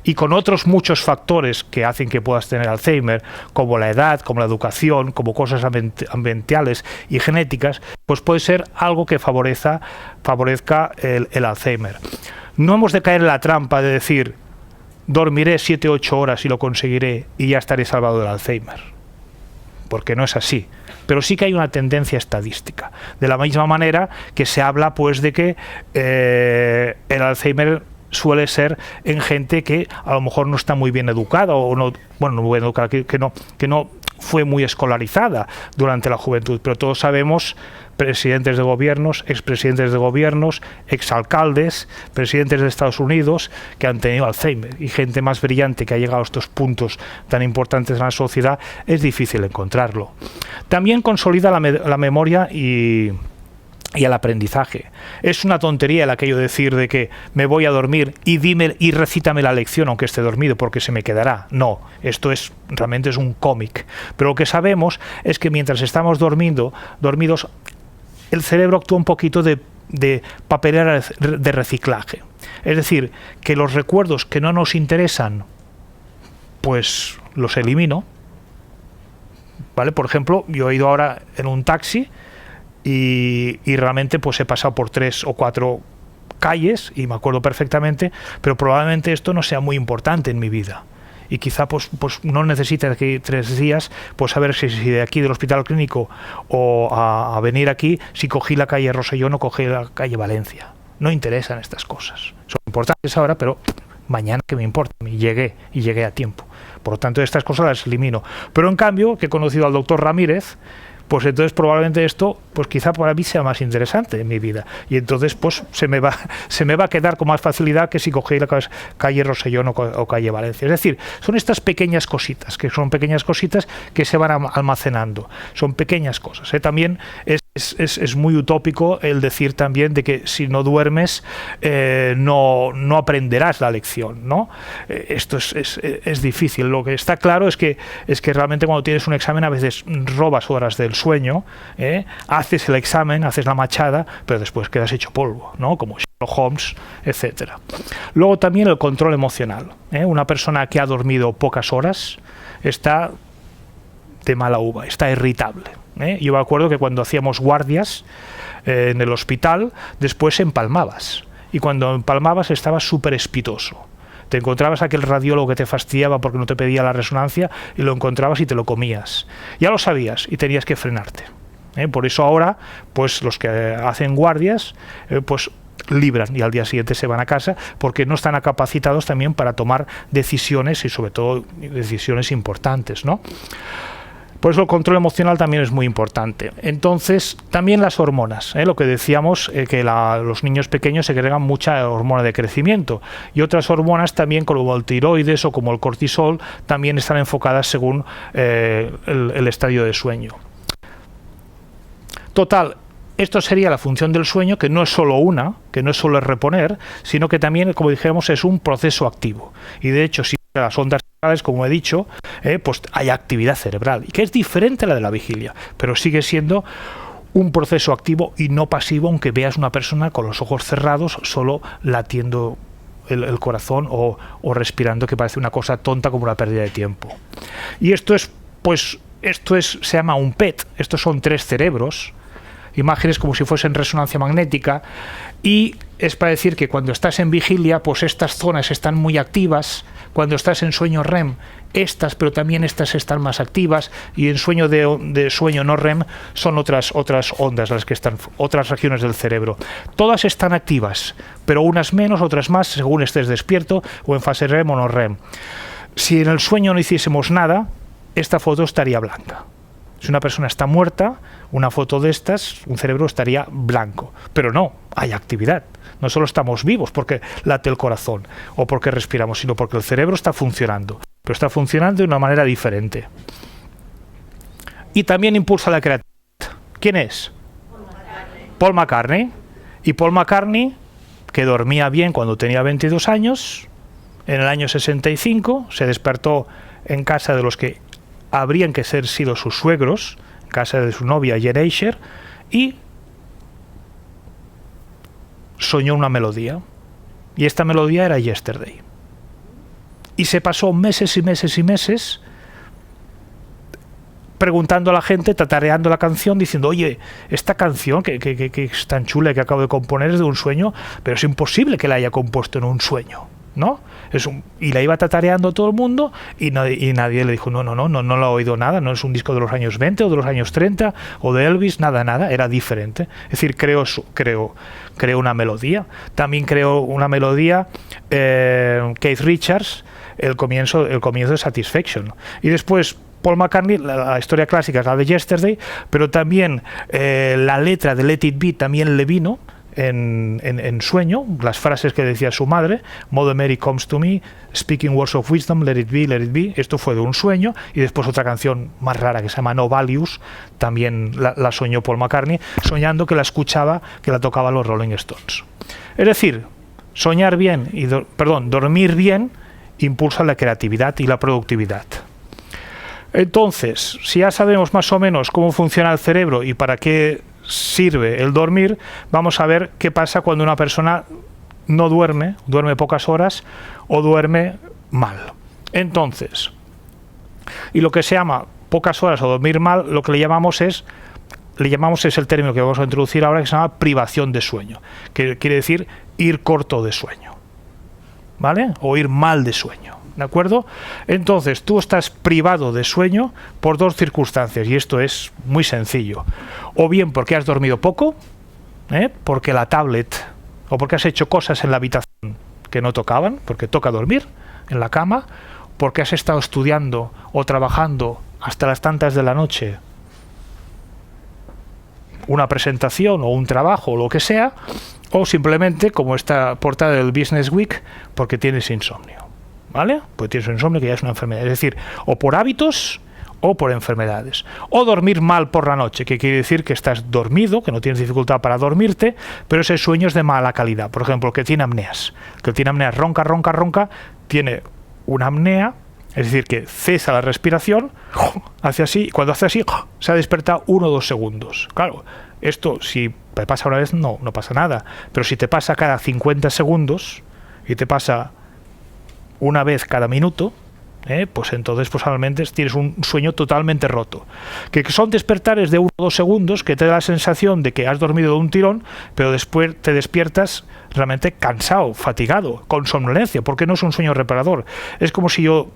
Y con otros muchos factores que hacen que puedas tener Alzheimer, como la edad, como la educación, como cosas ambientales y genéticas, pues puede ser algo que favorezca el Alzheimer. No hemos de caer en la trampa de decir, dormiré 7 o 8 horas y lo conseguiré y ya estaré salvado del Alzheimer, porque no es así. Pero sí que hay una tendencia estadística. De la misma manera que se habla pues de que el Alzheimer suele ser en gente que a lo mejor no está muy bien educada o no, bueno, no muy bien educada, que no fue muy escolarizada durante la juventud, pero todos sabemos presidentes de gobiernos, expresidentes de gobiernos, exalcaldes, presidentes de Estados Unidos que han tenido Alzheimer, y gente más brillante que ha llegado a estos puntos tan importantes en la sociedad es difícil encontrarlo. También consolida la memoria y el aprendizaje. Es una tontería el aquello de decir de que me voy a dormir y recítame la lección aunque esté dormido porque se me quedará. No, esto realmente es un cómic. Pero lo que sabemos es que mientras estamos dormidos, el cerebro actúa un poquito de papelera de reciclaje. Es decir, que los recuerdos que no nos interesan, pues los elimino. ¿Vale? Por ejemplo, yo he ido ahora en un taxi y realmente pues he pasado por 3 o 4 calles y me acuerdo perfectamente, pero probablemente esto no sea muy importante en mi vida y quizá pues no necesite aquí 3 días pues saber si de aquí del hospital clínico o a venir aquí, si cogí la calle Rosellón o cogí la calle Valencia. No interesan estas cosas, son importantes ahora, pero mañana que me importa, llegué a tiempo. Por lo tanto, estas cosas las elimino. Pero en cambio, que he conocido al doctor Ramírez, pues entonces probablemente esto, pues quizá para mí sea más interesante en mi vida. Y entonces pues se me va a quedar con más facilidad que si cogí la calle Rosellón o calle Valencia. Es decir, son estas pequeñas cositas, que se van almacenando. Son pequeñas cosas. También es muy utópico el decir también de que si no duermes no aprenderás la lección, ¿no? Esto es difícil. Lo que está claro es que realmente cuando tienes un examen a veces robas horas del sueño, haces el examen, haces la machada, pero después quedas hecho polvo, ¿no? Como Holmes, etcétera. Luego también el control emocional. Una persona que ha dormido pocas horas está de mala uva, está irritable. Yo me acuerdo que cuando hacíamos guardias en el hospital, después empalmabas. Y cuando empalmabas estabas súper espitoso. Te encontrabas aquel radiólogo que te fastidiaba porque no te pedía la resonancia y lo encontrabas y te lo comías. Ya lo sabías y tenías que frenarte. Por eso ahora, pues los que hacen guardias, pues libran y al día siguiente se van a casa porque no están capacitados también para tomar decisiones y sobre todo decisiones importantes, ¿no? Por eso el control emocional también es muy importante. Entonces, también las hormonas, lo que decíamos, que los niños pequeños segregan mucha hormona de crecimiento y otras hormonas también como el tiroides o como el cortisol también están enfocadas según el estadio de sueño. Total, esto sería la función del sueño, que no es solo una, que no es solo el reponer, sino que también, como dijéramos, es un proceso activo. Y de hecho, si las ondas cerebrales, como he dicho, pues hay actividad cerebral, y que es diferente a la de la vigilia, pero sigue siendo un proceso activo y no pasivo, aunque veas una persona con los ojos cerrados, solo latiendo el corazón o respirando, que parece una cosa tonta como una pérdida de tiempo. Y esto es, se llama un PET, estos son 3 cerebros, imágenes como si fuesen resonancia magnética, y es para decir que cuando estás en vigilia, pues estas zonas están muy activas, cuando estás en sueño REM, pero también estas están más activas, y en sueño de sueño no REM son otras ondas las que están, otras regiones del cerebro. Todas están activas, pero unas menos, otras más, según estés despierto o en fase REM o no REM. Si en el sueño no hiciésemos nada, esta foto estaría blanca. Si una persona está muerta, una foto de estas, un cerebro estaría blanco. Pero no, hay actividad. No solo estamos vivos porque late el corazón o porque respiramos, sino porque el cerebro está funcionando. Pero está funcionando de una manera diferente. Y también impulsa la creatividad. ¿Quién es? Paul McCartney. Y Paul McCartney, que dormía bien cuando tenía 22 años, en el año 65 se despertó en casa de los que habrían que ser sido sus suegros, en casa de su novia Jen Asher, y soñó una melodía. Y esta melodía era Yesterday. Y se pasó meses y meses y meses preguntando a la gente, tatareando la canción, diciendo, oye, esta canción que es tan chula que acabo de componer es de un sueño, pero es imposible que la haya compuesto en un sueño, ¿no? Y la iba tatareando todo el mundo y nadie le dijo, no lo ha oído nada, no es un disco de los años 20 o de los años 30 o de Elvis, nada, era diferente. Es decir, creó una melodía. También creó una melodía Keith Richards, el comienzo de Satisfaction. Y después Paul McCartney, la historia clásica es la de Yesterday, pero también la letra de Let It Be también le vino en sueño, las frases que decía su madre, Mother Mary comes to me, speaking words of wisdom, let it be, esto fue de un sueño. Y después otra canción más rara que se llama No Values, también la soñó Paul McCartney, soñando que la escuchaba, que la tocaban los Rolling Stones. Es decir, dormir bien impulsa la creatividad y la productividad. Entonces, si ya sabemos más o menos cómo funciona el cerebro y para qué sirve el dormir, vamos a ver qué pasa cuando una persona no duerme pocas horas o duerme mal. Entonces, y lo que se llama pocas horas o dormir mal, lo que le llamamos es el término que vamos a introducir ahora, que se llama privación de sueño, que quiere decir ir corto de sueño, ¿vale? O ir mal de sueño. ¿De acuerdo? Entonces, tú estás privado de sueño por 2 circunstancias, y esto es muy sencillo. O bien porque has dormido poco, porque la tablet, o porque has hecho cosas en la habitación que no tocaban, porque toca dormir en la cama, porque has estado estudiando o trabajando hasta las tantas de la noche una presentación o un trabajo o lo que sea, o simplemente, como esta portada del Business Week, porque tienes insomnio. ¿Vale? Pues tienes un insomnio que ya es una enfermedad. Es decir, o por hábitos o por enfermedades. O dormir mal por la noche, que quiere decir que estás dormido, que no tienes dificultad para dormirte, pero ese sueño es de mala calidad. Por ejemplo, que tiene apneas. Que tiene apneas, ronca, tiene una apnea Es decir, que cesa la respiración, hace así, y cuando hace así, se ha despertado 1 o 2 segundos. Claro, esto si te pasa una vez no pasa nada, pero si te pasa cada 50 segundos y te pasa una vez cada minuto, pues entonces probablemente tienes un sueño totalmente roto. Que son despertares de 1 o 2 segundos que te da la sensación de que has dormido de un tirón, pero después te despiertas realmente cansado, fatigado, con somnolencia, porque no es un sueño reparador. Es como si yo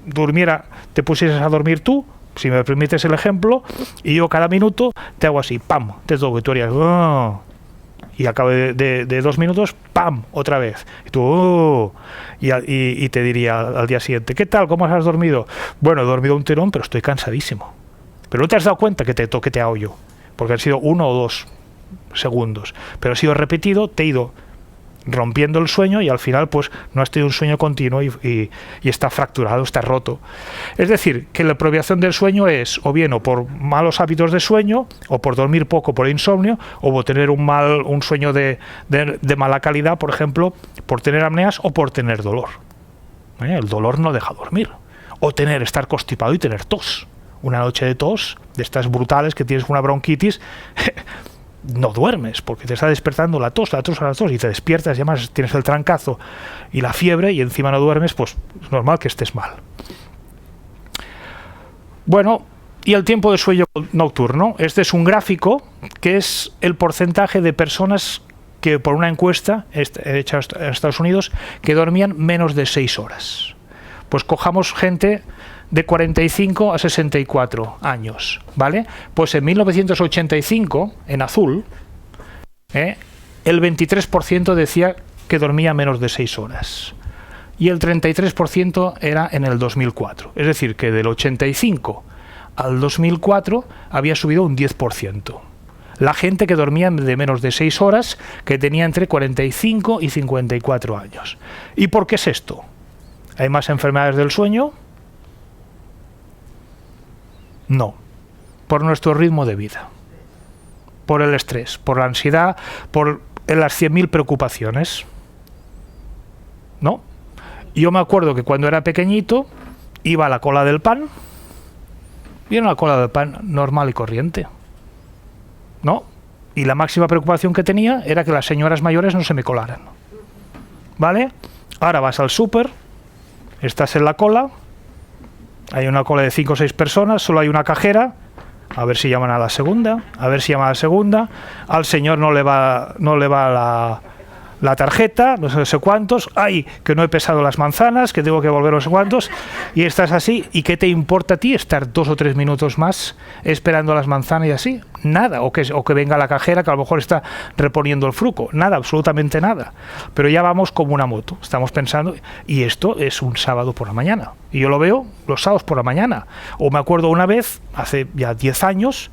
durmiera, te pusieses a dormir tú, si me permites el ejemplo, y yo cada minuto te hago así, pam, te toco, y tú harías, oh, y a cabo de 2 minutos, pam, otra vez, y tú, oh, y te diría al día siguiente, ¿qué tal? ¿Cómo has dormido? Bueno, he dormido un tirón, pero estoy cansadísimo. Pero no te has dado cuenta que te toqueteado yo, porque han sido 1 o 2 segundos, pero ha sido repetido, te he ido rompiendo el sueño y al final pues no has tenido un sueño continuo y está fracturado, está roto. Es decir, que la privación del sueño es o bien o por malos hábitos de sueño, o por dormir poco por insomnio, o por tener un sueño de mala calidad, por ejemplo, por tener apneas o por tener dolor. El dolor no deja dormir. O estar constipado y tener tos. Una noche de tos, de estas brutales que tienes una bronquitis, no duermes, porque te está despertando la tos, y te despiertas y además tienes el trancazo y la fiebre y encima no duermes, pues es normal que estés mal. Bueno, y el tiempo de sueño nocturno. Este es un gráfico que es el porcentaje de personas que por una encuesta hecha en Estados Unidos que dormían menos de 6 horas. Pues cojamos gente de 45 a 64 años, ¿vale? Pues en 1985, en azul, el 23% decía que dormía menos de 6 horas. Y el 33% era en el 2004. Es decir, que del 85 al 2004 había subido un 10%. La gente que dormía de menos de 6 horas, que tenía entre 45 y 54 años. ¿Y por qué es esto? ¿Hay más enfermedades del sueño? No, por nuestro ritmo de vida, por el estrés, por la ansiedad, por las 100.000 preocupaciones. ¿No? Yo me acuerdo que cuando era pequeñito iba a la cola del pan, y era una cola del pan normal y corriente, ¿no? Y la máxima preocupación que tenía era que las señoras mayores no se me colaran, ¿vale? Ahora vas al súper, estás en la cola, hay una cola de 5 o 6 personas, solo hay una cajera, a ver si llaman a la segunda, al señor no le va la tarjeta, no sé cuántos, ay, que no he pesado las manzanas, que tengo que volver no sé cuántos, y estás así, ¿y qué te importa a ti estar 2 o 3 minutos más esperando las manzanas y así? Nada, o que venga la cajera que a lo mejor está reponiendo el fruco, nada, absolutamente nada. Pero ya vamos como una moto, estamos pensando, y esto es un sábado por la mañana, y yo lo veo los sábados por la mañana. O me acuerdo una vez, hace ya 10 años,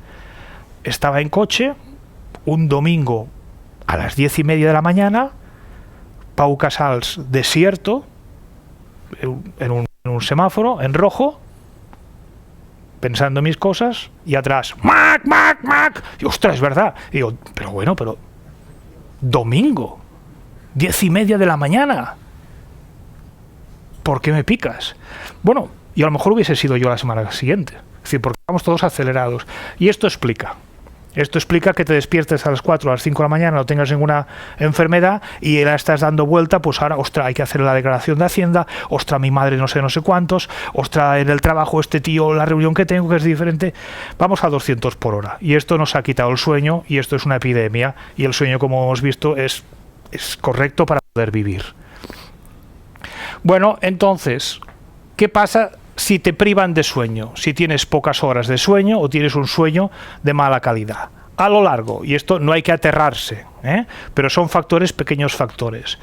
estaba en coche, un domingo a las 10:30 de la mañana, Pau Casals desierto, en un semáforo, en rojo, pensando en mis cosas, y atrás, ¡mac, mac, mac! Y ostras, es verdad. Y digo, pero bueno, domingo, 10:30 de la mañana, ¿por qué me picas? Bueno, y a lo mejor hubiese sido yo la semana siguiente. Es decir, porque estamos todos acelerados. Y esto explica que te despiertes a las 4 o a las 5 de la mañana, no tengas ninguna enfermedad y la estás dando vuelta, pues ahora, ostras, hay que hacer la declaración de Hacienda, ostras, mi madre no sé cuántos, ostras, en el trabajo este tío, la reunión que tengo que es diferente, vamos a 200 por hora. Y esto nos ha quitado el sueño y esto es una epidemia y el sueño, como hemos visto, es correcto para poder vivir. Bueno, entonces, ¿qué pasa si te privan de sueño? Si tienes pocas horas de sueño o tienes un sueño de mala calidad. A lo largo, y esto no hay que aterrarse, pero son pequeños factores,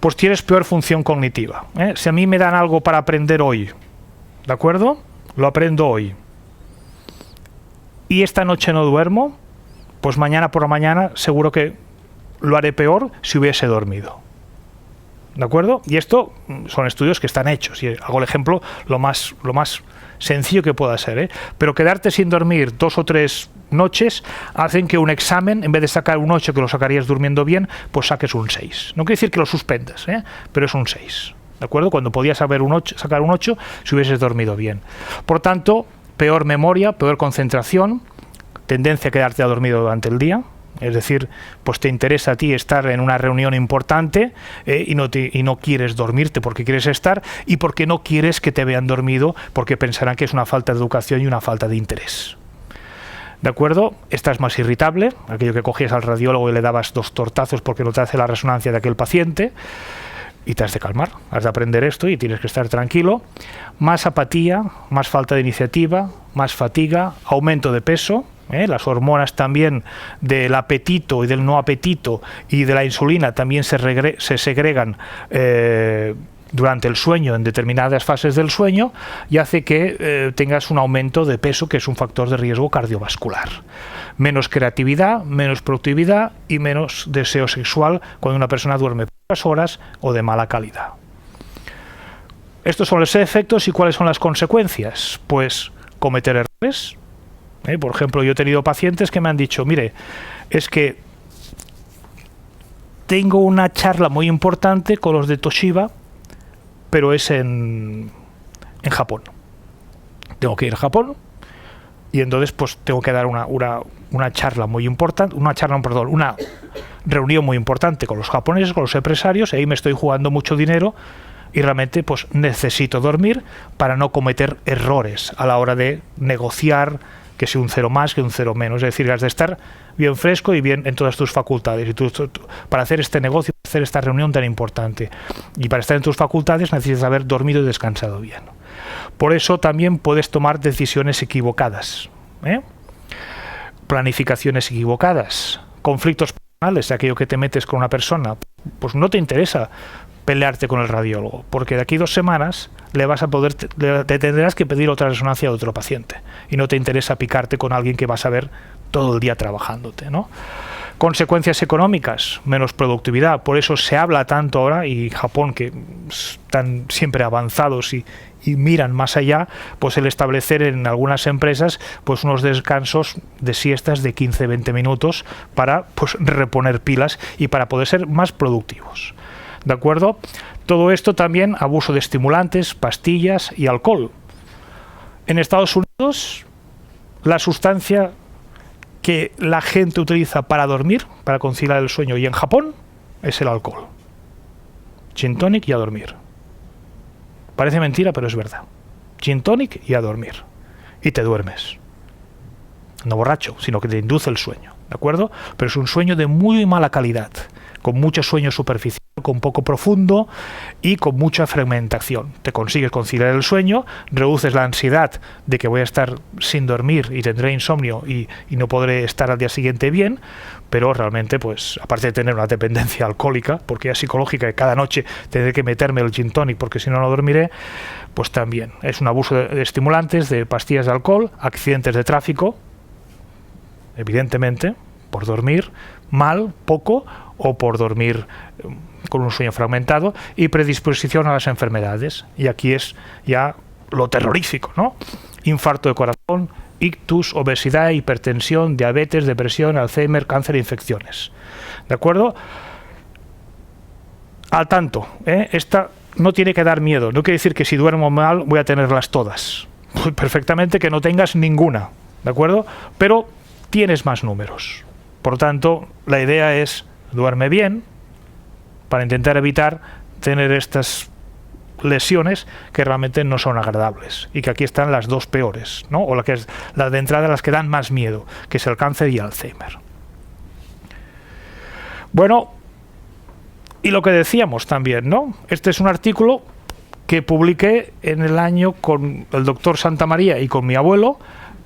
pues tienes peor función cognitiva. Si a mí me dan algo para aprender hoy, ¿de acuerdo? Lo aprendo hoy. Y esta noche no duermo, pues mañana por la mañana seguro que lo haré peor si hubiese dormido. ¿De acuerdo? Y esto son estudios que están hechos. Y hago el ejemplo lo más sencillo que pueda ser, Pero quedarte sin dormir 2 o 3 noches hacen que un examen, en vez de sacar un 8 que lo sacarías durmiendo bien, pues saques un 6. No quiere decir que lo suspendas, pero es un 6. ¿de acuerdo? Cuando podías sacar un 8 si hubieses dormido bien. Por tanto, peor memoria, peor concentración, tendencia a quedarte dormido durante el día. Es decir, pues te interesa a ti estar en una reunión importante y no quieres dormirte porque quieres estar y porque no quieres que te vean dormido porque pensarán que es una falta de educación y una falta de interés. ¿De acuerdo? Estás más irritable, aquello que cogías al radiólogo y le dabas 2 tortazos porque no te hace la resonancia de aquel paciente, y te has de calmar, has de aprender esto y tienes que estar tranquilo. Más apatía, más falta de iniciativa, más fatiga, aumento de peso. Las hormonas también del apetito y del no apetito y de la insulina también se segregan durante el sueño, en determinadas fases del sueño, y hace que tengas un aumento de peso, que es un factor de riesgo cardiovascular. Menos creatividad, menos productividad y menos deseo sexual cuando una persona duerme pocas horas o de mala calidad. Estos son los efectos. ¿Y cuáles son las consecuencias? Pues cometer errores. Por ejemplo, yo he tenido pacientes que me han dicho, mire, es que tengo una charla muy importante con los de Toshiba, pero es en Japón. Tengo que ir a Japón y entonces pues tengo que dar una charla muy importante, una reunión muy importante con los japoneses, con los empresarios, y ahí me estoy jugando mucho dinero y realmente pues necesito dormir para no cometer errores a la hora de negociar, que si un 0 más, que un 0 menos. Es decir, has de estar bien fresco y bien en todas tus facultades. Y para hacer este negocio, para hacer esta reunión tan importante, y para estar en tus facultades necesitas haber dormido y descansado bien. Por eso también puedes tomar decisiones equivocadas, planificaciones equivocadas, conflictos personales, aquello que te metes con una persona, pues no te interesa pelearte con el radiólogo, porque de aquí 2 semanas te tendrás que pedir otra resonancia de otro paciente y no te interesa picarte con alguien que vas a ver todo el día trabajándote, ¿no? Consecuencias económicas, menos productividad. Por eso se habla tanto ahora, y Japón, que están siempre avanzados y miran más allá, pues el establecer en algunas empresas pues unos descansos de siestas de 15-20 minutos para pues reponer pilas y para poder ser más productivos. ¿De acuerdo? Todo esto también, abuso de estimulantes, pastillas y alcohol. En Estados Unidos, la sustancia que la gente utiliza para dormir, para conciliar el sueño, y en Japón, es el alcohol. Gin tonic y a dormir. Parece mentira, pero es verdad. Gin tonic y a dormir. Y te duermes. No borracho, sino que te induce el sueño. ¿De acuerdo? Pero es un sueño de muy mala calidad, con mucho sueño superficial, con poco profundo y con mucha fragmentación. Te consigues conciliar el sueño, reduces la ansiedad de que voy a estar sin dormir y tendré insomnio y no podré estar al día siguiente bien, pero realmente, pues, aparte de tener una dependencia alcohólica, porque es psicológica, que cada noche tendré que meterme el gin tonic porque si no, no dormiré, pues también es un abuso de estimulantes, de pastillas de alcohol, accidentes de tráfico, evidentemente, por dormir mal, poco, o por dormir con un sueño fragmentado, y predisposición a las enfermedades. Y aquí es ya lo terrorífico, ¿no? Infarto de corazón, ictus, obesidad, hipertensión, diabetes, depresión, Alzheimer, cáncer e infecciones. ¿De acuerdo? Al tanto, esta no tiene que dar miedo. No quiere decir que si duermo mal voy a tenerlas todas. Perfectamente que no tengas ninguna, ¿de acuerdo? Pero tienes más números. Por tanto, la idea es duerme bien para intentar evitar tener estas lesiones que realmente no son agradables, y que aquí están las 2 peores, ¿no? O las de entrada, las que dan más miedo, que es el cáncer y el Alzheimer. Bueno, y lo que decíamos también, ¿no? Este es un artículo que publiqué en el año con el doctor Santamaría y con mi abuelo,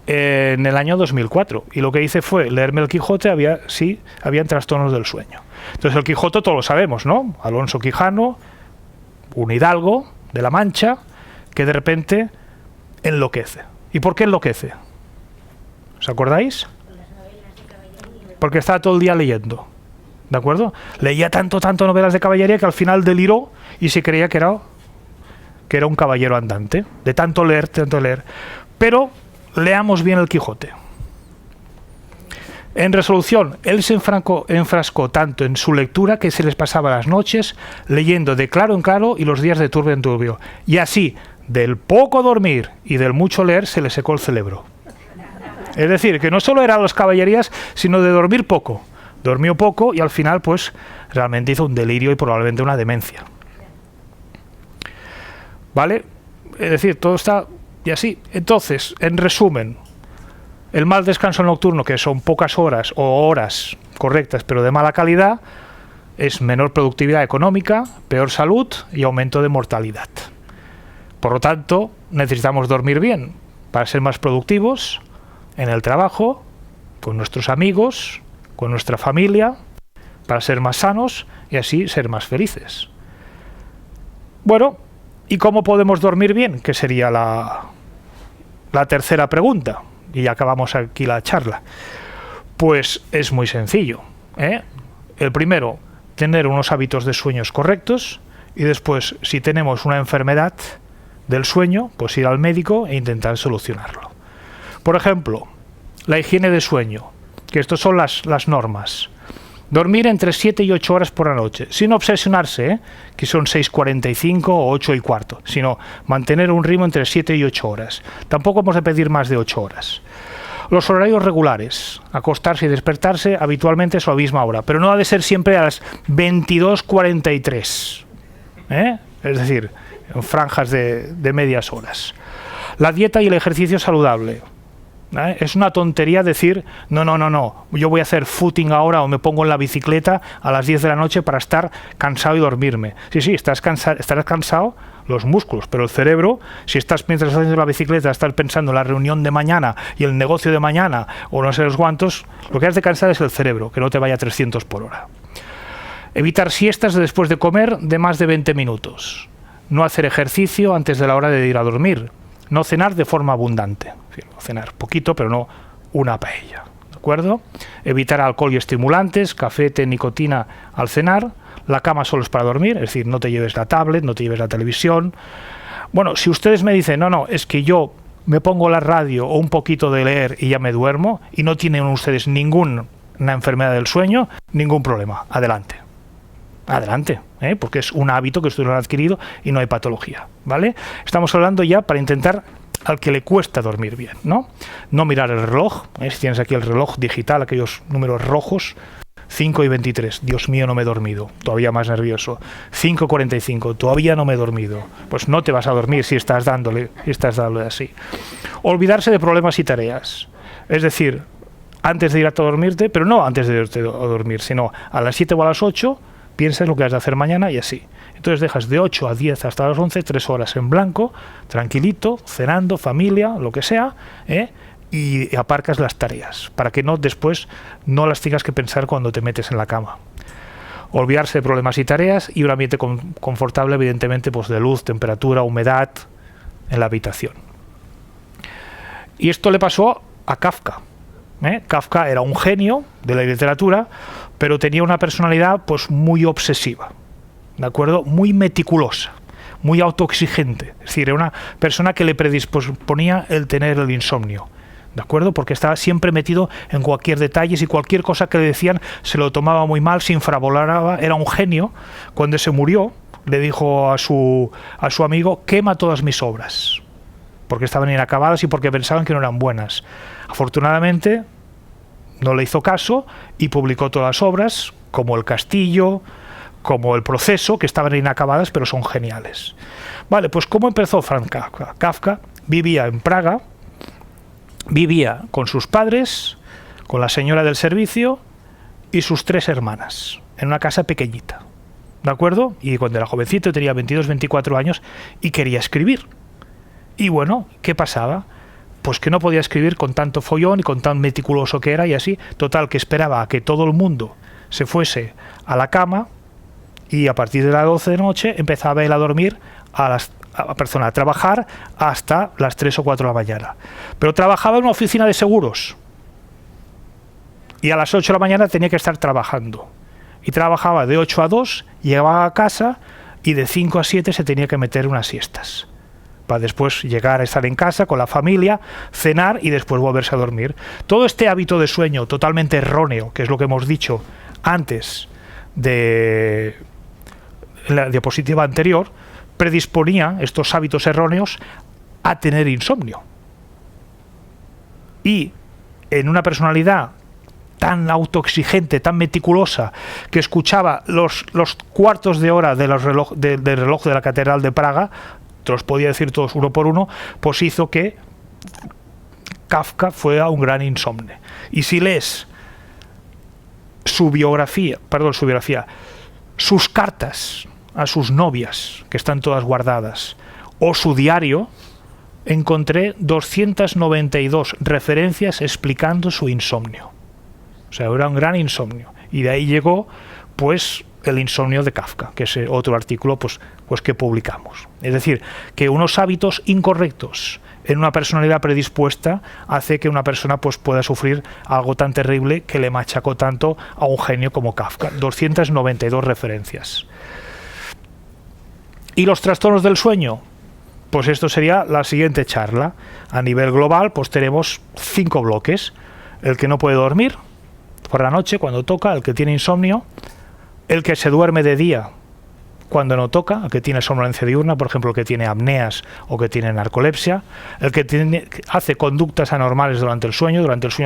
en el año 2004, y lo que hice fue leerme el Quijote. Habían trastornos del sueño. Entonces el Quijote todos lo sabemos, ¿no? Alonso Quijano, un hidalgo de la Mancha, que de repente enloquece. ¿Y por qué enloquece? ¿Os acordáis? Porque estaba todo el día leyendo, ¿de acuerdo? Leía tanto novelas de caballería que al final deliró y se creía que era un caballero andante, de tanto leer. Pero leamos bien el Quijote. En resolución, él se enfrascó tanto en su lectura que se les pasaba las noches leyendo de claro en claro y los días de turbio en turbio. Y así, del poco dormir y del mucho leer, se le secó el cerebro. Es decir, que no solo era las caballerías, sino de dormir poco. Dormió poco y al final, pues, realmente hizo un delirio y probablemente una demencia. ¿Vale? Es decir, todo está y así. Entonces, en resumen, el mal descanso nocturno, que son pocas horas o horas correctas pero de mala calidad, es menor productividad económica, peor salud y aumento de mortalidad. Por lo tanto, necesitamos dormir bien para ser más productivos en el trabajo, con nuestros amigos, con nuestra familia, para ser más sanos y así ser más felices. Bueno, ¿y cómo podemos dormir bien? Que sería la tercera pregunta. Y acabamos aquí la charla. Pues es muy sencillo, ¿eh? El primero, tener unos hábitos de sueños correctos, y después, si tenemos una enfermedad del sueño, pues ir al médico e intentar solucionarlo. Por ejemplo, la higiene de sueño, que estas son las normas. Dormir entre 7 y 8 horas por la noche, sin obsesionarse, que son 6:45 o 8:15, sino mantener un ritmo entre 7 y 8 horas. Tampoco hemos de pedir más de 8 horas. Los horarios regulares, acostarse y despertarse habitualmente es a la misma hora, pero no ha de ser siempre a las 22:43, es decir, en franjas de medias horas. La dieta y el ejercicio saludable. Es una tontería decir, no, yo voy a hacer footing ahora o me pongo en la bicicleta a las 10 de la noche para estar cansado y dormirme. Sí, estarás cansado los músculos, pero el cerebro, si estás mientras estás haciendo la bicicleta, estás pensando en la reunión de mañana y el negocio de mañana o no sé los cuántos, lo que has de cansar es el cerebro, que no te vaya a 300 por hora. Evitar siestas después de comer de más de 20 minutos. No hacer ejercicio antes de la hora de ir a dormir. No cenar de forma abundante. Cenar poquito, pero no una paella. ¿De acuerdo? Evitar alcohol y estimulantes, café, té, nicotina al cenar. La cama solo es para dormir, es decir, no te lleves la tablet, no te lleves la televisión. Bueno, si ustedes me dicen, no, es que yo me pongo la radio o un poquito de leer y ya me duermo, y no tienen ustedes ninguna enfermedad del sueño, ningún problema. Adelante, porque es un hábito que ustedes han adquirido y no hay patología, ¿vale? Estamos hablando ya para intentar al que le cuesta dormir bien, ¿no? No mirar el reloj, si tienes aquí el reloj digital, aquellos números rojos, 5:23, Dios mío, no me he dormido, todavía más nervioso. 5:45, todavía no me he dormido. Pues no te vas a dormir si estás dándole así. Olvidarse de problemas y tareas, es decir, antes de ir a dormirte, pero no antes de irte a dormir, sino a las 7 o a las 8, piensa en lo que has de hacer mañana y así. Entonces dejas de 8 a 10 hasta las 11, 3 horas en blanco, tranquilito, cenando, familia, lo que sea, y aparcas las tareas, para que después no las tengas que pensar cuando te metes en la cama. Olvidarse de problemas y tareas y un ambiente confortable, evidentemente, pues de luz, temperatura, humedad en la habitación. Y esto le pasó a Kafka. Kafka era un genio de la literatura, pero tenía una personalidad pues muy obsesiva, ¿de acuerdo? Muy meticulosa, muy autoexigente. Es decir, era una persona que le predisponía el tener el insomnio, ¿de acuerdo? Porque estaba siempre metido en cualquier detalle y cualquier cosa que le decían se lo tomaba muy mal, se infravaloraba. Era un genio. Cuando se murió, le dijo a su amigo, quema todas mis obras, porque estaban inacabadas y porque pensaban que no eran buenas. Afortunadamente no le hizo caso y publicó todas las obras, como El Castillo, como El Proceso, que estaban inacabadas pero son geniales. Vale, pues ¿cómo empezó Franz Kafka? Kafka vivía en Praga, vivía con sus padres, con la señora del servicio y sus 3 hermanas, en una casa pequeñita, ¿de acuerdo? Y cuando era jovencito, tenía 22, 24 años y quería escribir. Y bueno, ¿qué pasaba? Pues que no podía escribir con tanto follón y con tan meticuloso que era y así. Total, que esperaba a que todo el mundo se fuese a la cama y a partir de las 12 de la noche empezaba él a dormir, a trabajar hasta las 3 o 4 de la mañana. Pero trabajaba en una oficina de seguros y a las 8 de la mañana tenía que estar trabajando. Y trabajaba de 8 a 2, llegaba a casa y de 5 a 7 se tenía que meter unas siestas. para después llegar a estar en casa con la familia, cenar y después volverse a dormir. Todo este hábito de sueño totalmente erróneo, que es lo que hemos dicho antes de la diapositiva anterior, predisponía estos hábitos erróneos a tener insomnio. Y en una personalidad tan autoexigente, tan meticulosa, que escuchaba los cuartos de hora del reloj de la Catedral de Praga, te los podía decir todos uno por uno, pues hizo que Kafka fuera un gran insomne. Y si lees sus cartas a sus novias, que están todas guardadas, o su diario, encontré 292 referencias explicando su insomnio. O sea, era un gran insomnio. Y de ahí llegó, pues, el insomnio de Kafka, que es otro artículo pues que publicamos. Es decir, que unos hábitos incorrectos en una personalidad predispuesta hace que una persona pues pueda sufrir algo tan terrible que le machacó tanto a un genio como Kafka. 292 referencias. ¿Y los trastornos del sueño? Pues esto sería la siguiente charla. A nivel global, pues tenemos 5 bloques. El que no puede dormir por la noche cuando toca, el que tiene insomnio, el que se duerme de día cuando no toca, el que tiene somnolencia diurna, por ejemplo, el que tiene apneas o que tiene narcolepsia, el que hace conductas anormales durante el sueño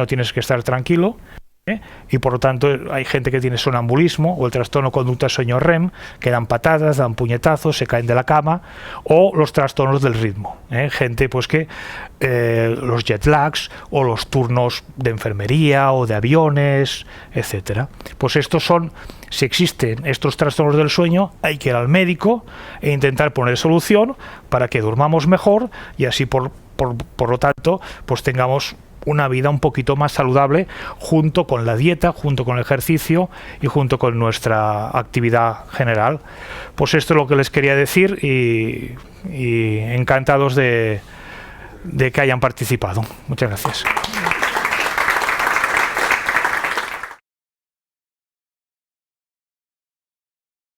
tienes que estar tranquilo, y por lo tanto hay gente que tiene sonambulismo o el trastorno conducta sueño REM, que dan patadas, dan puñetazos, se caen de la cama, o los trastornos del ritmo, gente pues que los jet lags o los turnos de enfermería o de aviones, etcétera. Pues estos son, si existen estos trastornos del sueño, hay que ir al médico e intentar poner solución para que durmamos mejor y así por lo tanto pues tengamos una vida un poquito más saludable, junto con la dieta, junto con el ejercicio y junto con nuestra actividad general. Pues esto es lo que les quería decir y encantados de que hayan participado. Muchas gracias.